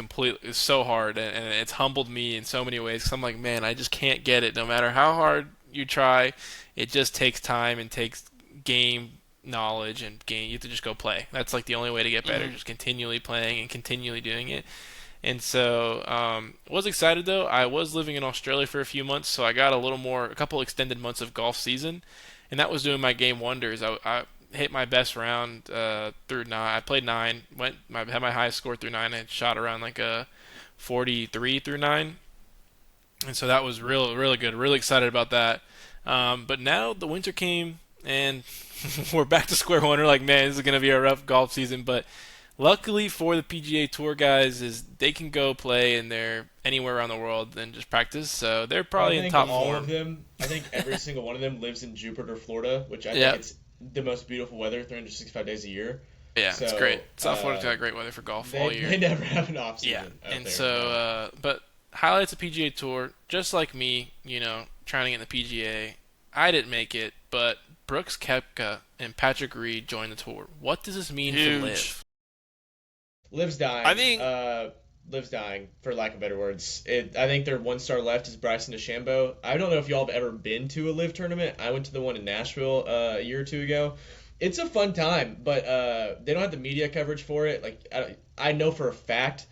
so hard, and it's humbled me in so many ways. 'Cause I'm like, man, I just can't get it. No matter how hard you try, it just takes time and takes game knowledge and game. You have to just go play. That's like the only way to get better. Hmm. Just continually playing and continually doing it. And so, was excited though. I was living in Australia for a few months, so I got a couple extended months of golf season, and that was doing my game wonders. I hit my best round through nine. I played nine, had my highest score through nine. I shot around like a 43 through nine, and so that was really good. Really excited about that. But now the winter came, and we're back to square one. We're like, man, this is gonna be a rough golf season. But luckily for the PGA Tour guys, is they can go play and they're anywhere around the world and just practice. So they're I probably in think top all of form. them, I think every single one of them lives in Jupiter, Florida, which I think Yeah, it's the most beautiful weather 365 days a year. yeah, it's great. So South Florida's got great weather for golf all they year. never have an off Yeah, season out and there. so, No. but highlights of PGA Tour, just like me, trying to get in the PGA. I didn't make it, but Brooks Koepka and Patrick Reed joined the tour. What does this mean for Huge. Liv? Lives I dying. think Lives dying, for lack of better words. I think their one star left is Bryson DeChambeau. I don't know if y'all have ever been to a live tournament. I went to the one in Nashville a year or two ago. It's a fun time, but they don't have the media coverage for it. Like I know for a fact,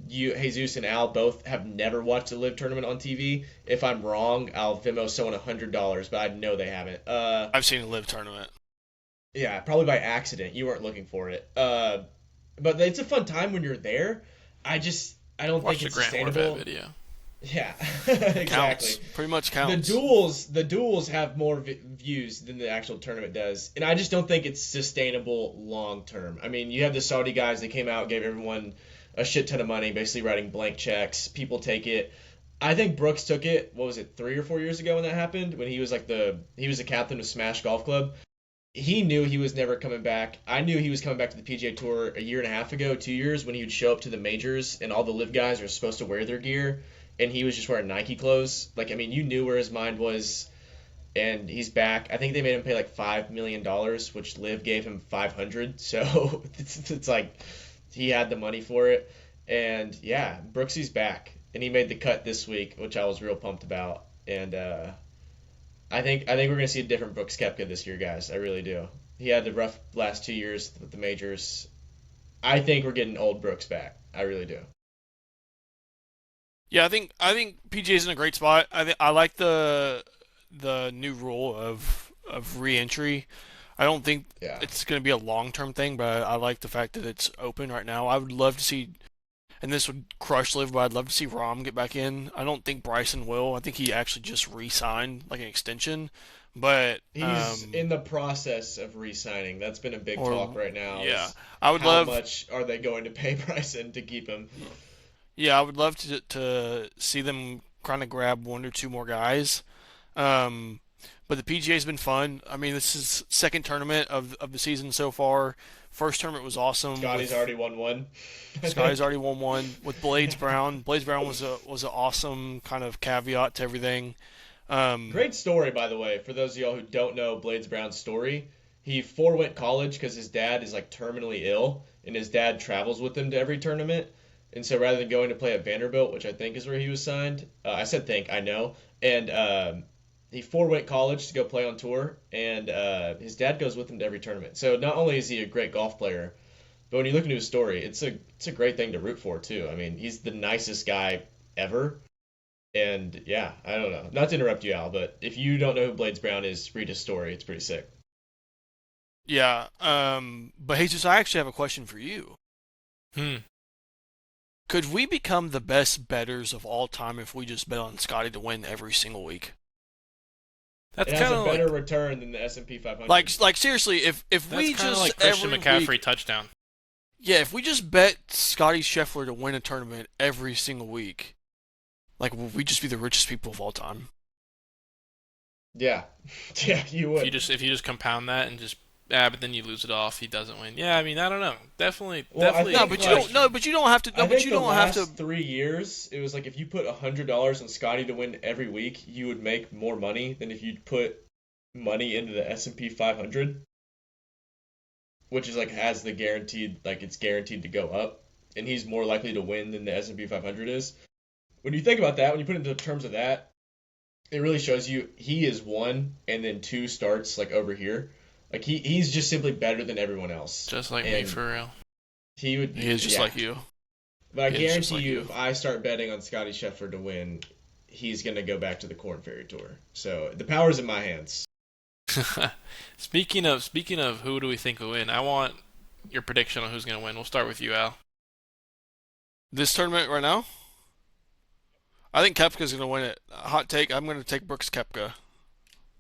Jesus and Al both have never watched a live tournament on TV. If I'm wrong, I'll Venmo someone $100, but I know they haven't. I've seen a live tournament. Yeah, probably by accident. You weren't looking for it. But it's a fun time when you're there. I don't think Watch the it's Grant Horvat sustainable. video. Yeah, Counts. exactly. Pretty much The counts. duels have more views than the actual tournament does, and I just don't think it's sustainable long term. I mean, you have the Saudi guys that came out, gave everyone a shit ton of money, basically writing blank checks. People take it. I think Brooks took it. What was it, 3 or 4 years ago when that happened? When he was the captain of Smash Golf Club. He knew he was never coming back. I knew he was coming back to the PGA Tour a year and a half ago, 2 years, when he would show up to the majors and all the live guys are supposed to wear their gear, and he was just wearing Nike clothes. Like, I mean, you knew where his mind was, and he's back. I think they made him pay like $5 million, which Liv gave him 500. So it's like he had the money for it, and yeah, Brooksy's back, and he made the cut this week, which I was real pumped about, and I think we're gonna see a different Brooks Koepka this year, guys. I really do. He had the rough last 2 years with the majors. I think we're getting old Brooks back. I really do. Yeah, I think PGA's in a great spot. I like the new rule of re-entry. I don't think Yeah. it's going to be a long-term thing, but I like the fact that it's open right now. I would love to see, and this would crush Liv, but I'd love to see Rom get back in. I don't think Bryson will. I think he actually just re-signed like an extension, but He's in the process of re-signing. That's been a big talk or right now. yeah, Is I would how love much are they going to pay Bryson to keep him? yeah, I would love to see them kind of grab one or two more guys. Um, but the PGA's been fun. I mean, this is second tournament of the season so far. First tournament was awesome Scotty's with already won one, I Sky's think. already won one with Blades Brown. Blades Brown was an awesome kind of caveat to everything. Um, Great story, by the way, for those of y'all who don't know Blades Brown's story. He forewent college because his dad is like terminally ill, and his dad travels with him to every tournament. And so rather than going to play at Vanderbilt, which I think is where he was signed, I said think, I know, and he forewent college to go play on tour, and his dad goes with him to every tournament. So not only is he a great golf player, but when you look into his story, it's a great thing to root for too. I mean, he's the nicest guy ever. And yeah, I don't know. Not to interrupt you, Al, but if you don't know who Blades Brown is, read his story. It's pretty sick. yeah. But Jesus, I actually have a question for you. Hmm. Could we become the best betters of all time if we just bet on Scotty to win every single week? That's It has kind a of better like return than the S&P 500. Like seriously, if that's we kind of just like Christian every McCaffrey week, touchdown. yeah, if we just bet Scotty Scheffler to win a tournament every single week, like will we just be the richest people of all time? Yeah, yeah, you If you would. just compound that and just but then you lose it off. He doesn't win. Yeah, I mean, I don't know. Definitely, Well, I definitely No, a think but you like don't. question. No, but you don't have to. No, I but think you the don't have to. last 3 years, it was like if you put $100 on Scotty to win every week, you would make more money than if you put money into the S&P 500, which is like has the guaranteed like it's guaranteed to go up, and he's more likely to win than the S&P 500 is. When you think about that, when you put it into terms of that, it really shows you he is one and then two starts like over here. Like he's just simply better than everyone else. Just like me And for real. he would He is just yeah. like you. But I He is just guarantee like you you. if I start betting on Scotty Scheffler to win, he's gonna go back to the Corn Ferry Tour. So the power's in my hands. Speaking of who do we think will win? I want your prediction on who's going to win. We'll start with you, Al. This tournament right now, I think Koepka's going to win it. Hot take, I'm going to take Brooks Koepka.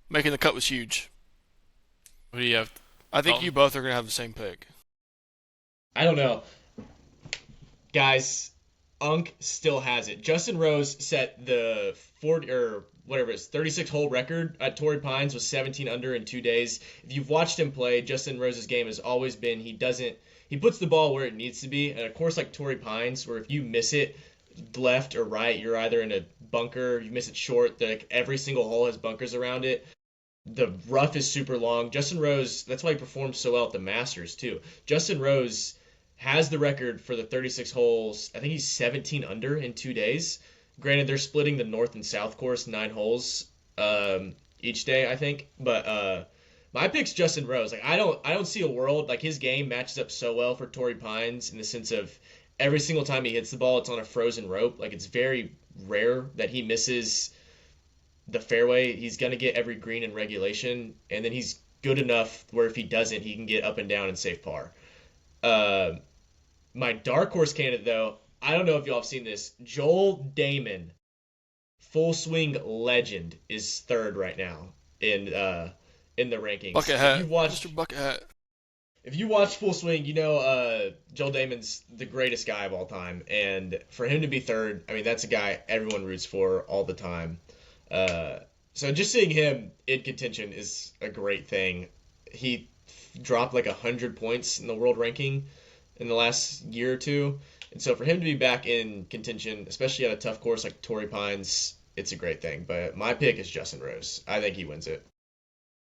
Making the cut was huge. Who do you have? I think Dalton? you both are going to have the same pick. I don't know. Guys, Unk still has it. Justin Rose set the 40 or whatever it is, 36 hole record at Torrey Pines with 17 under in 2 days. If you've watched him play, Justin Rose's game has always been he puts the ball where it needs to be. And a course like Torrey Pines, where if you miss it left or right, you're either in a bunker, you miss it short, like every single hole has bunkers around it. The rough is super long. Justin Rose, that's why he performed so well at the Masters too. Justin Rose has the record for the 36 holes. I think he's 17 under in 2 days. Granted, they're splitting the north and south course 9 holes each day, I think. But my pick's Justin Rose. Like I don't see a world like his game matches up so well for Torrey Pines in the sense of every single time he hits the ball, it's on a frozen rope. Like it's very rare that he misses the fairway. He's gonna get every green in regulation, and then he's good enough where if he doesn't, he can get up and down and save par. Uh, my dark horse candidate, though, I don't know if y'all have seen this. Joel Damon, full swing legend, is third right now in the rankings. Bucket hat. Mr. Bucket hat. If you watch Full Swing, you know Joel Damon's the greatest guy of all time, and for him to be third, I mean that's a guy everyone roots for all the time. So just seeing him in contention is a great thing. He dropped like 100 points in the world ranking in the last year or two. And so for him to be back in contention, especially at a tough course like Torrey Pines, it's a great thing. But my pick is Justin Rose. I think he wins it.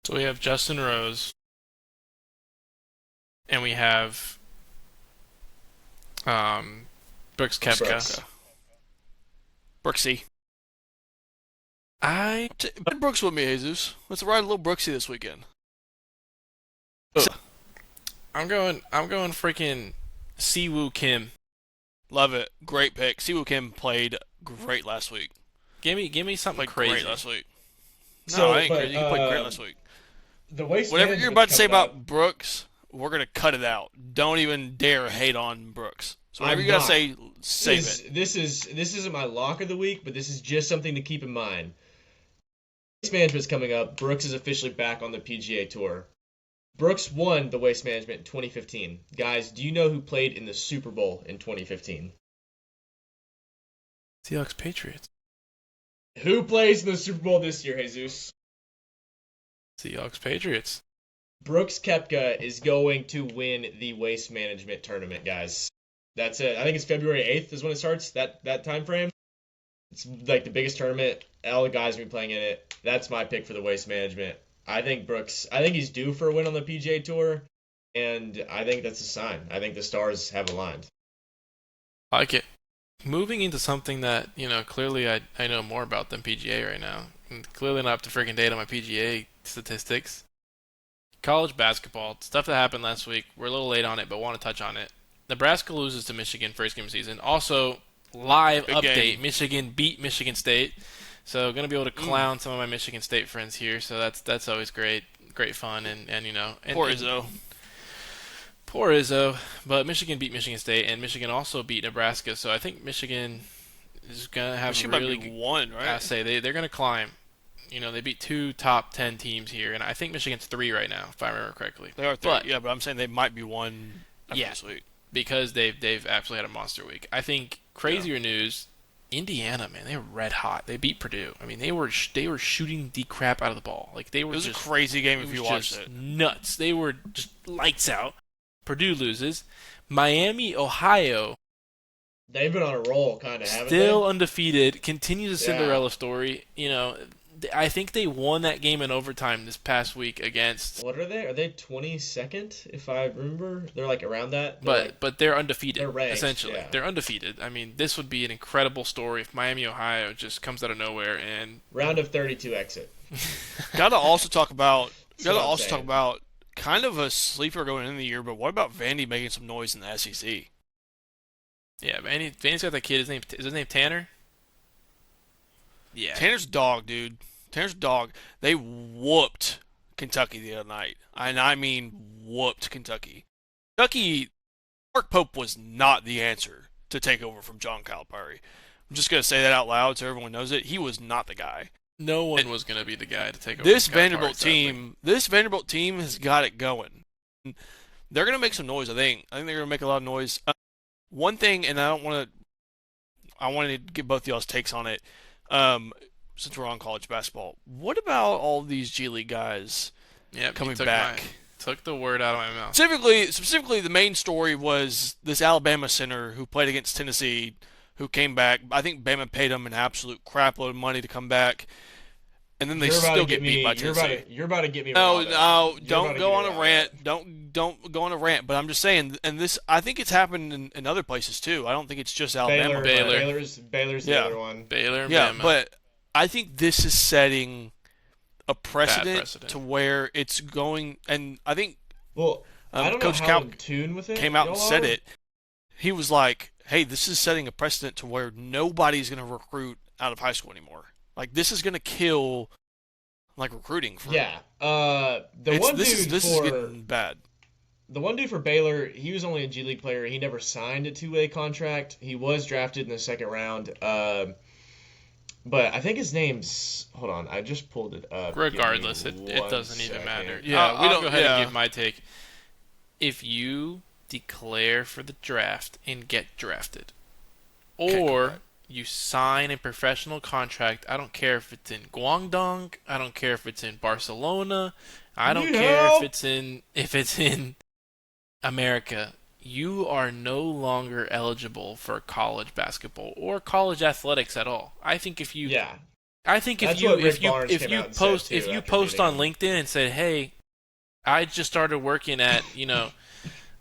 So we have Justin Rose, and we have Brooks Koepka. Brooks. Brooksy. I Ride Brooks with me, Jesus. Let's ride a little Brooksy this weekend. I'm going freaking Siwoo Kim. Love it. Great pick. Siwoo Kim played great last week. Give me something Played crazy. great last week. No, So, I ain't but, crazy. You played great last week. The waste Whatever you're management's about to say coming up. about Brooks, we're going to cut it out. Don't even dare hate on Brooks. So whatever I'm you got to not. say, save it. This isn't my lock of the week, but this is just something to keep in mind. Waste management's coming up. Brooks is officially back on the PGA Tour. Brooks won the waste management in 2015. Guys, do you know who played in the Super Bowl in 2015? Seahawks Patriots. Who plays in the Super Bowl this year, Jesus? Seahawks Patriots. Brooks Koepka is going to win the waste management tournament, guys. That's it. I think it's February 8th is when it starts, that time frame. It's like the biggest tournament. All the guys will be playing in it. That's my pick for the waste management. I think he's due for a win on the PGA Tour, and I think that's a sign. I think the stars have aligned. I like it. Moving into something that, clearly I know more about than PGA right now. And clearly not up to freaking date on my PGA statistics. College basketball, stuff that happened last week. We're a little late on it, but want to touch on it. Nebraska loses to Michigan first game of the season. Also, live Big update, game. Michigan beat Michigan State. So going to be able to clown some of my Michigan State friends here. So that's always great fun and Poor Izzo. Poor Izzo, but Michigan beat Michigan State, and Michigan also beat Nebraska. So I think Michigan is gonna have Michigan a really might be one, right? I say they're gonna climb. They beat two top 10 teams here, and I think Michigan's 3 right now, if I remember correctly. They are three. But Yeah, but I'm saying they might be one after Yeah. this week. because they've absolutely had a monster week. I think crazier news. Indiana, man, they were red hot. They beat Purdue. I mean, they were shooting the crap out of the ball. Like they were It was just a crazy game it if was you watched just it. nuts. They were just lights out. Purdue loses. Miami, Ohio, They've been on a roll, kind of, haven't still undefeated, continues a Yeah. Cinderella story. I think they won that game in overtime this past week against, they? What are they? Are they 22nd, if I remember? They're like around that? They're but they're undefeated, they're ranked, essentially. yeah. They're undefeated. I mean, this would be an incredible story if Miami, Ohio just comes out of nowhere and round of 32 exit. Gotta also talk about That's what I'm saying. kind of a sleeper going into the year, but what about Vandy making some noise in the SEC? yeah, Vandy's got that kid. Is his name Tanner? Yeah. Tanner's dog, dude. Tanner's dog. They whooped Kentucky the other night. And I mean whooped Kentucky. Mark Pope was not the answer to take over from John Calipari. I'm just gonna say that out loud so everyone knows it. He was not the guy. No one And was going to be the guy to take over this Scott Vanderbilt Park, sadly. team, this Vanderbilt team has got it going. They're gonna make some noise. I think they're gonna make a lot of noise. One thing, and I wanted to get both of y'all's takes on it. Um, since we're on college basketball, what about all these G League guys Yep, you coming back? took the word out of my mouth. Specifically, the main story was this Alabama center who played against Tennessee, who came back. I think Bama paid him an absolute crapload of money to come back, and then they You're about to still get get beat me. by Tennessee. You're about to get me No, riled up. no, You're about don't to go get on me a riled up. rant. Don't go on a rant. But I'm just saying, and this I think it's happened in other places too. I don't think it's just Alabama. Baylor, Baylor. Baylor's the Yeah, other one. Baylor and yeah, Bama. but I think this is setting a Bad precedent precedent. to where it's going, and I think Well, I don't know Coach how Cal in tune with it came out and y'all said are. it. He was like, "Hey, this is setting a precedent to where nobody's going to recruit out of high school anymore. Like this is going to kill like recruiting for Yeah. The it's one dude this is for getting bad. the one dude for Baylor, he was only a G League player. He never signed a two-way contract. He was drafted in the second round. But I think his name's. Hold on, I just pulled it up. Give me Regardless, it one doesn't even second. matter. Yeah, we I'll don't. go ahead and Yeah, give my take. If you declare for the draft and get drafted, can't come or back. you sign a professional contract, I don't care if it's in Guangdong, I don't care if it's in Barcelona, I don't care Yeehaw! if it's in America, you are no longer eligible for college basketball or college athletics at all. Yeah, I think that's what Rick Barnes came out and said if too you after post meeting on him. LinkedIn and said, "Hey, I just started working at,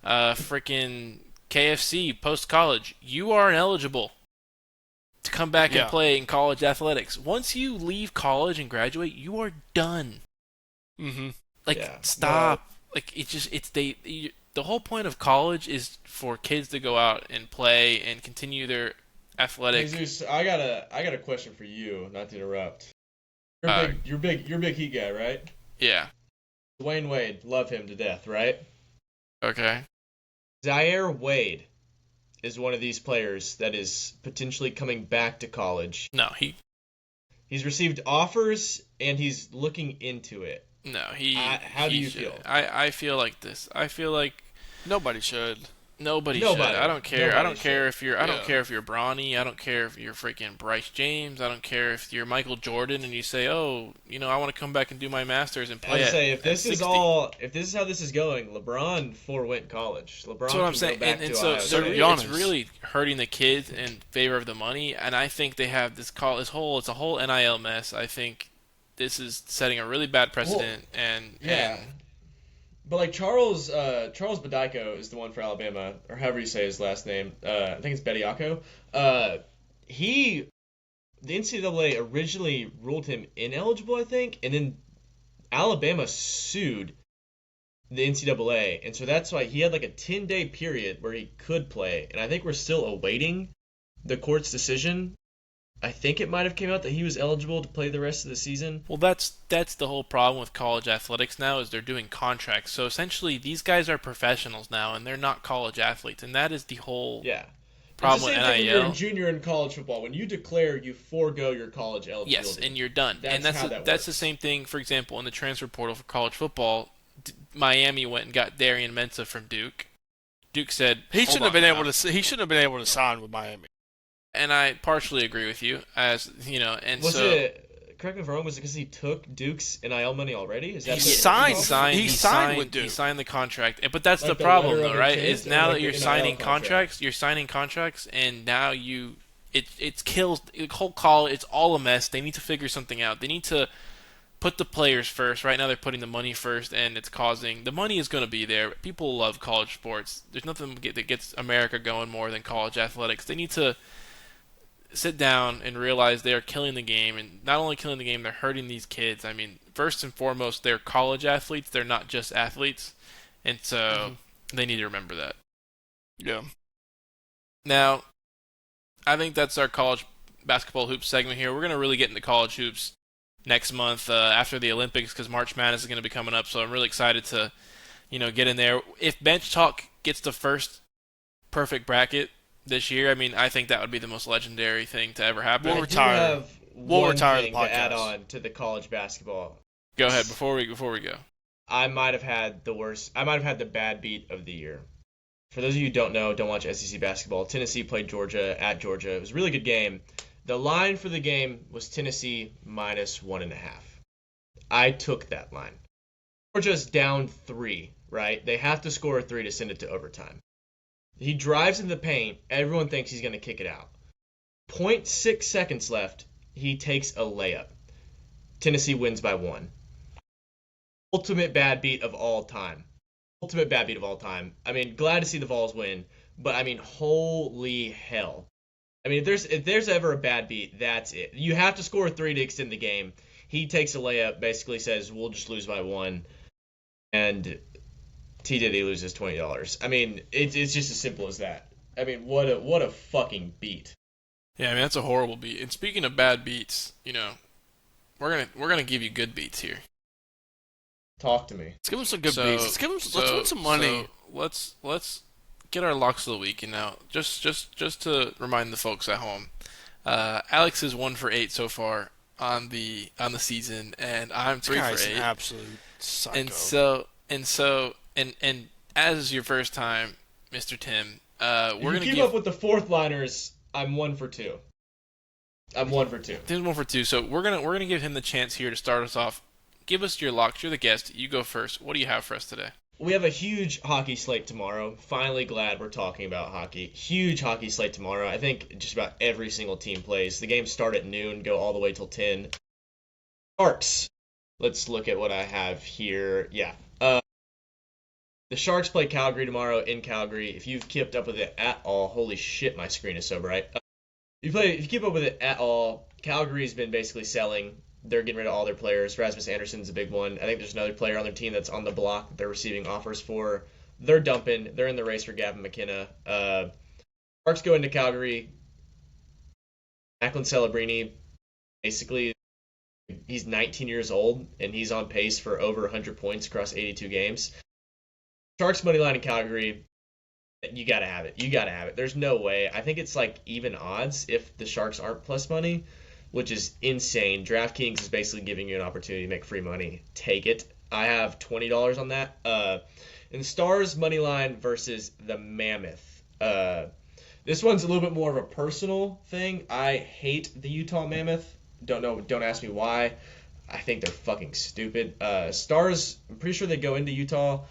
freaking KFC post college," you are ineligible to come back and Yeah. play in college athletics. Once you leave college and graduate, you are done. Mm-hmm. Like, Yeah. No, stop. Like, the whole point of college is for kids to go out and play and continue their athletic. Jesus, I got a question for you. Not to interrupt. Uh, You're a big Heat guy, right? yeah. Dwayne Wade, love him to death, right? Okay. Zaire Wade is one of these players that is potentially coming back to college. No, He's received offers and he's looking into it. no, How do he you should. feel? I feel like this. I feel like Nobody should. nobody should. Nobody. I don't care. I Nobody don't care should. if you're. I don't Yeah. care if you're Bronny. I don't care if you're freaking Bryce James. I don't care if you're Michael Jordan and you say, "Oh, I want to come back and do my masters and play I'd at, say if at this is 60." if this is how this is going, LeBron forewent college. LeBron That's what I'm can saying. go back And to so Ohio So State. did Giannis. it's really hurting the kids in favor of the money. And I think they have it's a whole NIL mess. I think this is setting a really bad Well, precedent. And yeah. But like Charles Bediako is the one for Alabama, or however you say his last name. I think it's Bediako. He the NCAA originally ruled him ineligible, I think, and then Alabama sued the NCAA, and so that's why he had like a 10-day period where he could play, and I think we're still awaiting the court's decision. I think it might have came out that he was eligible to play the rest of the season. well, that's the whole problem with college athletics now is they're doing contracts. So essentially, these guys are professionals now, and they're not college athletes, and that is the whole Yeah. It's the problem with same thing when you're a NIL. junior in college football. When you declare, you forego your college Yes, eligibility. and you're done. And That's how that that's the works. same thing. For example, in the transfer portal for college football, Miami went and got Darian Mensah from Duke. Duke said, He "Hold shouldn't have on been now." able to. He shouldn't have been able to sign with Miami. And I partially agree with you, as and Was so it? Correct me if I'm wrong. Was it because he took Duke's NIL money already? Is that He the- signed- the- signed. he signed with He Duke. signed the contract. But that's Like the the problem, letter of though, right? intent, Is or now like that the you're NIL signing contract? contracts, and now it kills the whole call. It's all a mess. They need to figure something out. They need to put the players first. Right now, they're putting the money first, and it's causing the money is going to be there. People love college sports. There's nothing that gets America going more than college athletics. They need to sit down and realize they are killing the game, and not only killing the game, they're hurting these kids. I mean, first and foremost, they're college athletes. They're not just athletes, and so they need to remember that. Yeah. Now, I think that's our college basketball hoops segment here. We're going to really get into college hoops next month after the Olympics because March Madness is going to be coming up. So I'm really excited to, get in there. If Benchtalk gets the first perfect bracket, this year. I mean, I think that would be the most legendary thing to ever We'll happen. I do retire. have We'll one retire the thing to add podcast. on to the college basketball. Go ahead before we go. I might have had the worst. I might have had the bad beat of the year. For those of you who don't know, don't watch SEC basketball. Tennessee played Georgia at Georgia. It was a really good game. The line for the game was Tennessee minus 1.5. I took that line. Georgia's down three, right? They have to score a three to send it to overtime. He drives in the paint. Everyone thinks he's going to kick it out. Point 0.6 seconds left. He takes a layup. Tennessee wins by one. Ultimate bad beat of all time. Ultimate bad beat of all time. I mean, glad to see the Vols win, but I mean, holy hell. I mean, if there's ever a bad beat, that's it. You have to score a three to extend the game. He takes a layup, basically says we'll just lose by one, and T Diddy loses $20. I mean, it's just as simple as that. I mean, what a fucking beat. Yeah, I mean that's a horrible beat. And speaking of bad beats, we're gonna give you good beats here. Talk to me. Let's give him some good beats. So Let's win some money. so let's get our locks of the week. And now just to remind the folks at home, Alex is 1 for 8 so far on the season, and I'm This three for guy's an eight. absolute And psycho. so as your first time, Mr. Tim, If we're you gonna keep give up with the fourth liners, I'm 1 for 2. I'm 1 for 2. Tim's 1 for 2. So we're gonna give him the chance here to start us off. Give us your locks. You're the guest. You go first. What do you have for us today? We have a huge hockey slate tomorrow. Finally glad we're talking about hockey. Huge hockey slate tomorrow. I think just about every single team plays. The games start at noon, go all the way till 10. Sharks. Let's look at what I have here. Yeah. The Sharks play Calgary tomorrow in Calgary. If you've kept up with it at all, holy shit, my screen is so bright. If you keep up with it at all, Calgary's been basically selling. They're getting rid of all their players. Rasmus Anderson's a big one. I think there's another player on their team that's on the block that they're receiving offers for. They're dumping. They're in the race for Gavin McKenna. Sharks go into Calgary. Macklin Celebrini, basically, he's 19 years old and he's on pace for over 100 points across 82 games. Sharks money line in Calgary, you gotta have it. You gotta have it. There's no way. I think it's like even odds if the Sharks aren't plus money, which is insane. DraftKings is basically giving you an opportunity to make free money. Take it. I have $20 on that. And Stars money line versus the Mammoth. This one's a little bit more of a personal thing. I hate the Utah Mammoth. Don't know. Don't ask me why. I think they're fucking stupid. Stars. I'm pretty sure they go into Utah.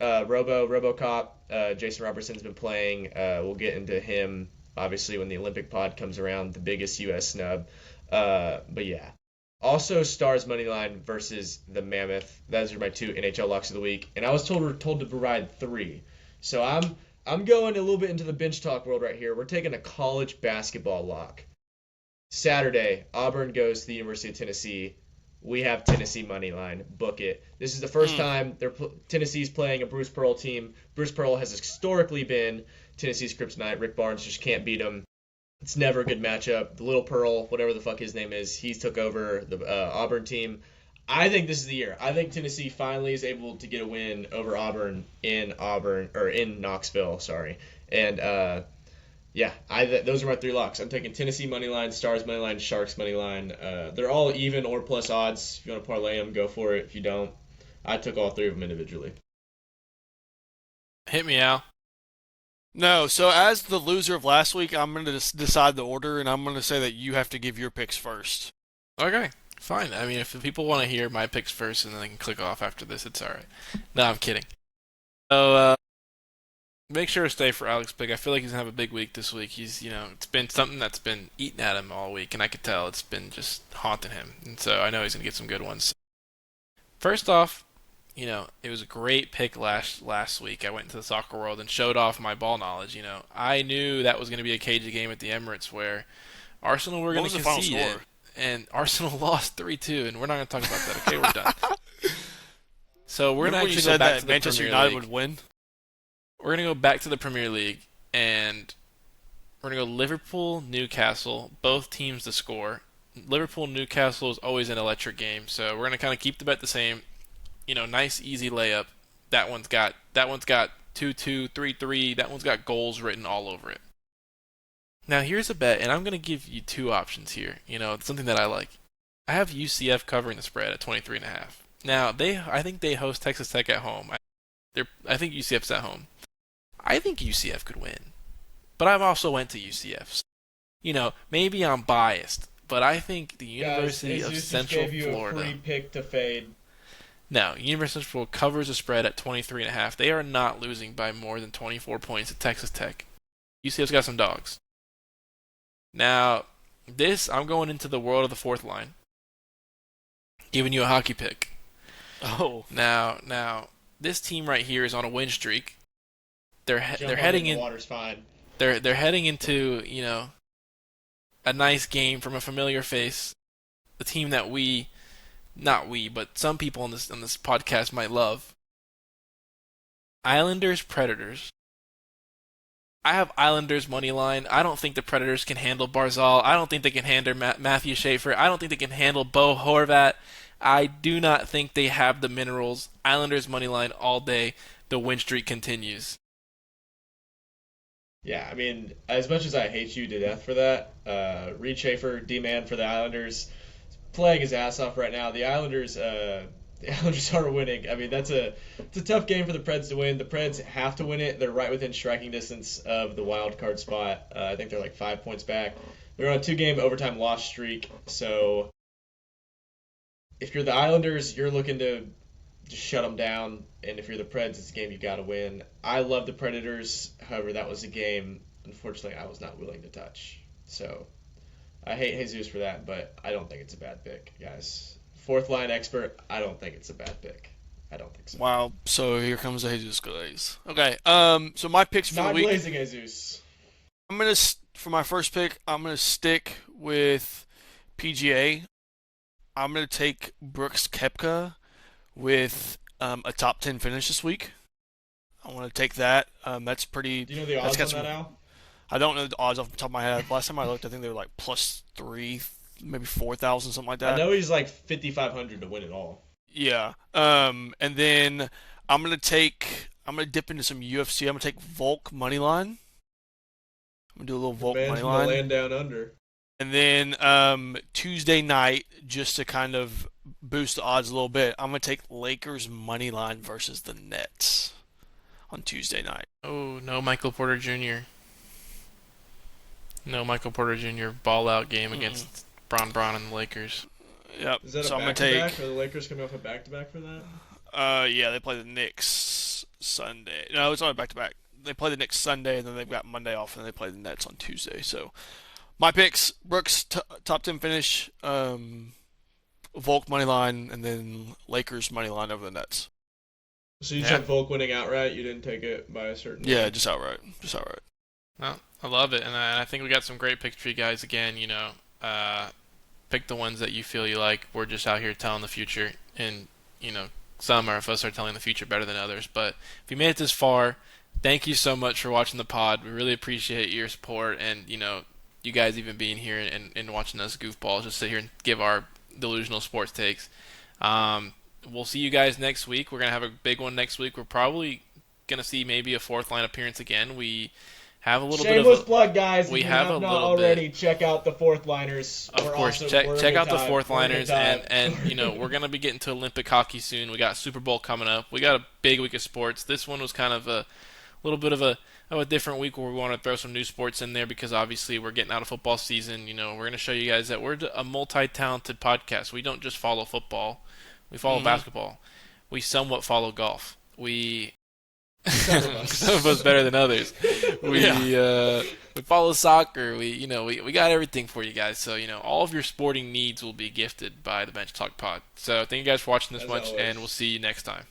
RoboCop. Jason Robertson's been playing. We'll get into him obviously when the Olympic pod comes around, the biggest U.S. snub. But yeah. Also, Stars money line versus the Mammoth. Those are my two NHL locks of the week, and I was told to provide three. So I'm going a little bit into the bench talk world right here. We're taking a college basketball lock. Saturday, Auburn goes to the University of Tennessee. We have Tennessee money line. Book it. This is the first time Tennessee's playing a Bruce Pearl team. Bruce Pearl has historically been Tennessee's kryptonite. Rick Barnes just can't beat him. It's never a good matchup. The Little Pearl, whatever the fuck his name is, he's took over the Auburn team. I think this is the year. I think Tennessee finally is able to get a win over Auburn or in Knoxville. Sorry, and yeah, those are my three locks. I'm taking Tennessee money line, Stars money line, Sharks money line. They're all even or plus odds. If you want to parlay them, go for it. If you don't, I took all three of them individually. Hit me, Al. No, so as the loser of last week, I'm going to decide the order, and I'm going to say that you have to give your picks first. Okay, fine. I mean, if the people want to hear my picks first and then they can click off after this, it's all right. No, I'm kidding. So make sure to stay for Alex's pick. I feel like he's gonna have a big week this week. It's been something that's been eating at him all week, and I could tell it's been just haunting him. And so I know he's gonna get some good ones. First off, it was a great pick last week. I went into the soccer world and showed off my ball knowledge. I knew that was going to be a cagey game at the Emirates where Arsenal were What going was to the final concede it, score? and Arsenal lost 3-2, and we're not going to talk about that. Okay, we're done. So we're Remember going when to you actually go said back that to the Manchester Premier United League. would win? We're going to go back to the Premier League, and we're going to go Liverpool, Newcastle, both teams to score. Liverpool, Newcastle is always an electric game, so we're going to kind of keep the bet the same. Nice easy layup. That one's got 2-2, 3-3. That one's got goals written all over it. Now here's a bet, and I'm gonna give you two options here. It's something that I like. I have UCF covering the spread at 23.5. Now I think they host Texas Tech at home. I think UCF's at home. I think UCF could win, but I've also went to UCF. Maybe I'm biased, but I think the Guys, University of Jesus just Central gave you a Florida. free pick to fade. No, University of Central Florida covers the spread at 23.5. They are not losing by more than 24 points at Texas Tech. UCF's got some dogs. Now, I'm going into the world of the fourth line, giving you a hockey pick. Oh, Now, this team right here is on a win streak. They're Jump on it in heading the in. water's fine. They're heading into a nice game from a familiar face, the team that not we, but some people on this podcast might love. Islanders Predators. I have Islanders money line. I don't think the Predators can handle Barzal. I don't think they can handle Matthew Schaefer. I don't think they can handle Bo Horvat. I do not think they have the minerals. Islanders money line all day. The win streak continues. Yeah, I mean, as much as I hate you to death for that, Reed Schaefer, D-man for the Islanders, is playing his ass off right now. The Islanders are winning. I mean, it's a tough game for the Preds to win. The Preds have to win it. They're right within striking distance of the wild card spot. I think they're like 5 points back. They're on a 2-game overtime loss streak. So if you're the Islanders, you're looking to just shut them down. And if you're the Preds, it's a game you got to win. I love the Predators. However, that was a game, unfortunately, I was not willing to touch. So I hate Jesus for that, but I don't think it's a bad pick, guys. Fourth line expert, I don't think it's a bad pick. I don't think so. wow. So here comes the Jesus Glaze. Okay. So my picks for the Not week. glazing Jesus. For my first pick, I'm gonna stick with PGA. I'm gonna take Brooks Koepka with a top 10 finish this week. I want to take that. That's pretty. Do you know the That's odds got on some. that, Al? I don't know the odds off the top of my head. Last time I looked, I think they were like +3, maybe 4,000, something like I that. know he's like 5,500 to win it all. Yeah. And then I'm gonna dip into some UFC. I'm gonna take Volk money line. I'm gonna do a little The Volk man money from the line. land down under. And then Tuesday night, just to kind of boost the odds a little bit, I'm gonna take Lakers money line versus the Nets on Tuesday night. Oh, no Michael Porter Jr. No Michael Porter Jr. ball out game Mm-mm. against Braun and the Lakers. Yep. Is that So a I'm gonna back-to-back? take. Are the Lakers coming off a back-to-back for that? Yeah, they play the Knicks Sunday. No, it's not a back to back. They play the Knicks Sunday, and then they've got Monday off, and then they play the Nets on Tuesday. So my picks: Brooks top 10 finish, Volk money line, and then Lakers money line over the Nets. So you Yeah. took Volk winning outright. You didn't take it by a certain. Yeah, line? just outright, just outright. No, I love it, and I think we got some great picks for you guys. Again, pick the ones that you feel you like. We're just out here telling the future, and some of us are telling the future better than others. But if you made it this far, thank you so much for watching the pod. We really appreciate your support, and you guys even being here and watching us goofballs just sit here and give our delusional sports takes. We'll see you guys next week. We're gonna have a big one next week. We're probably gonna see maybe a fourth line appearance again. We have a little Shameless bit of plug, guys. we if you have have a not little already, check out the fourth liners. of We're course, also, we're a check good out the time. fourth We're a good liners, time. and we're gonna be getting to Olympic hockey soon. We got Super Bowl coming up. We got a big week of sports. This one was kind of a little bit of a different week where we want to throw some new sports in there because obviously we're getting out of football season. We're gonna show you guys that we're a multi-talented podcast. We don't just follow football. We follow basketball. We somewhat follow golf. We Some of us. some of us better than others. We follow soccer. We got everything for you guys. So all of your sporting needs will be gifted by the Bench Talk Pod. So thank you guys for watching this As much, always. and we'll see you next time.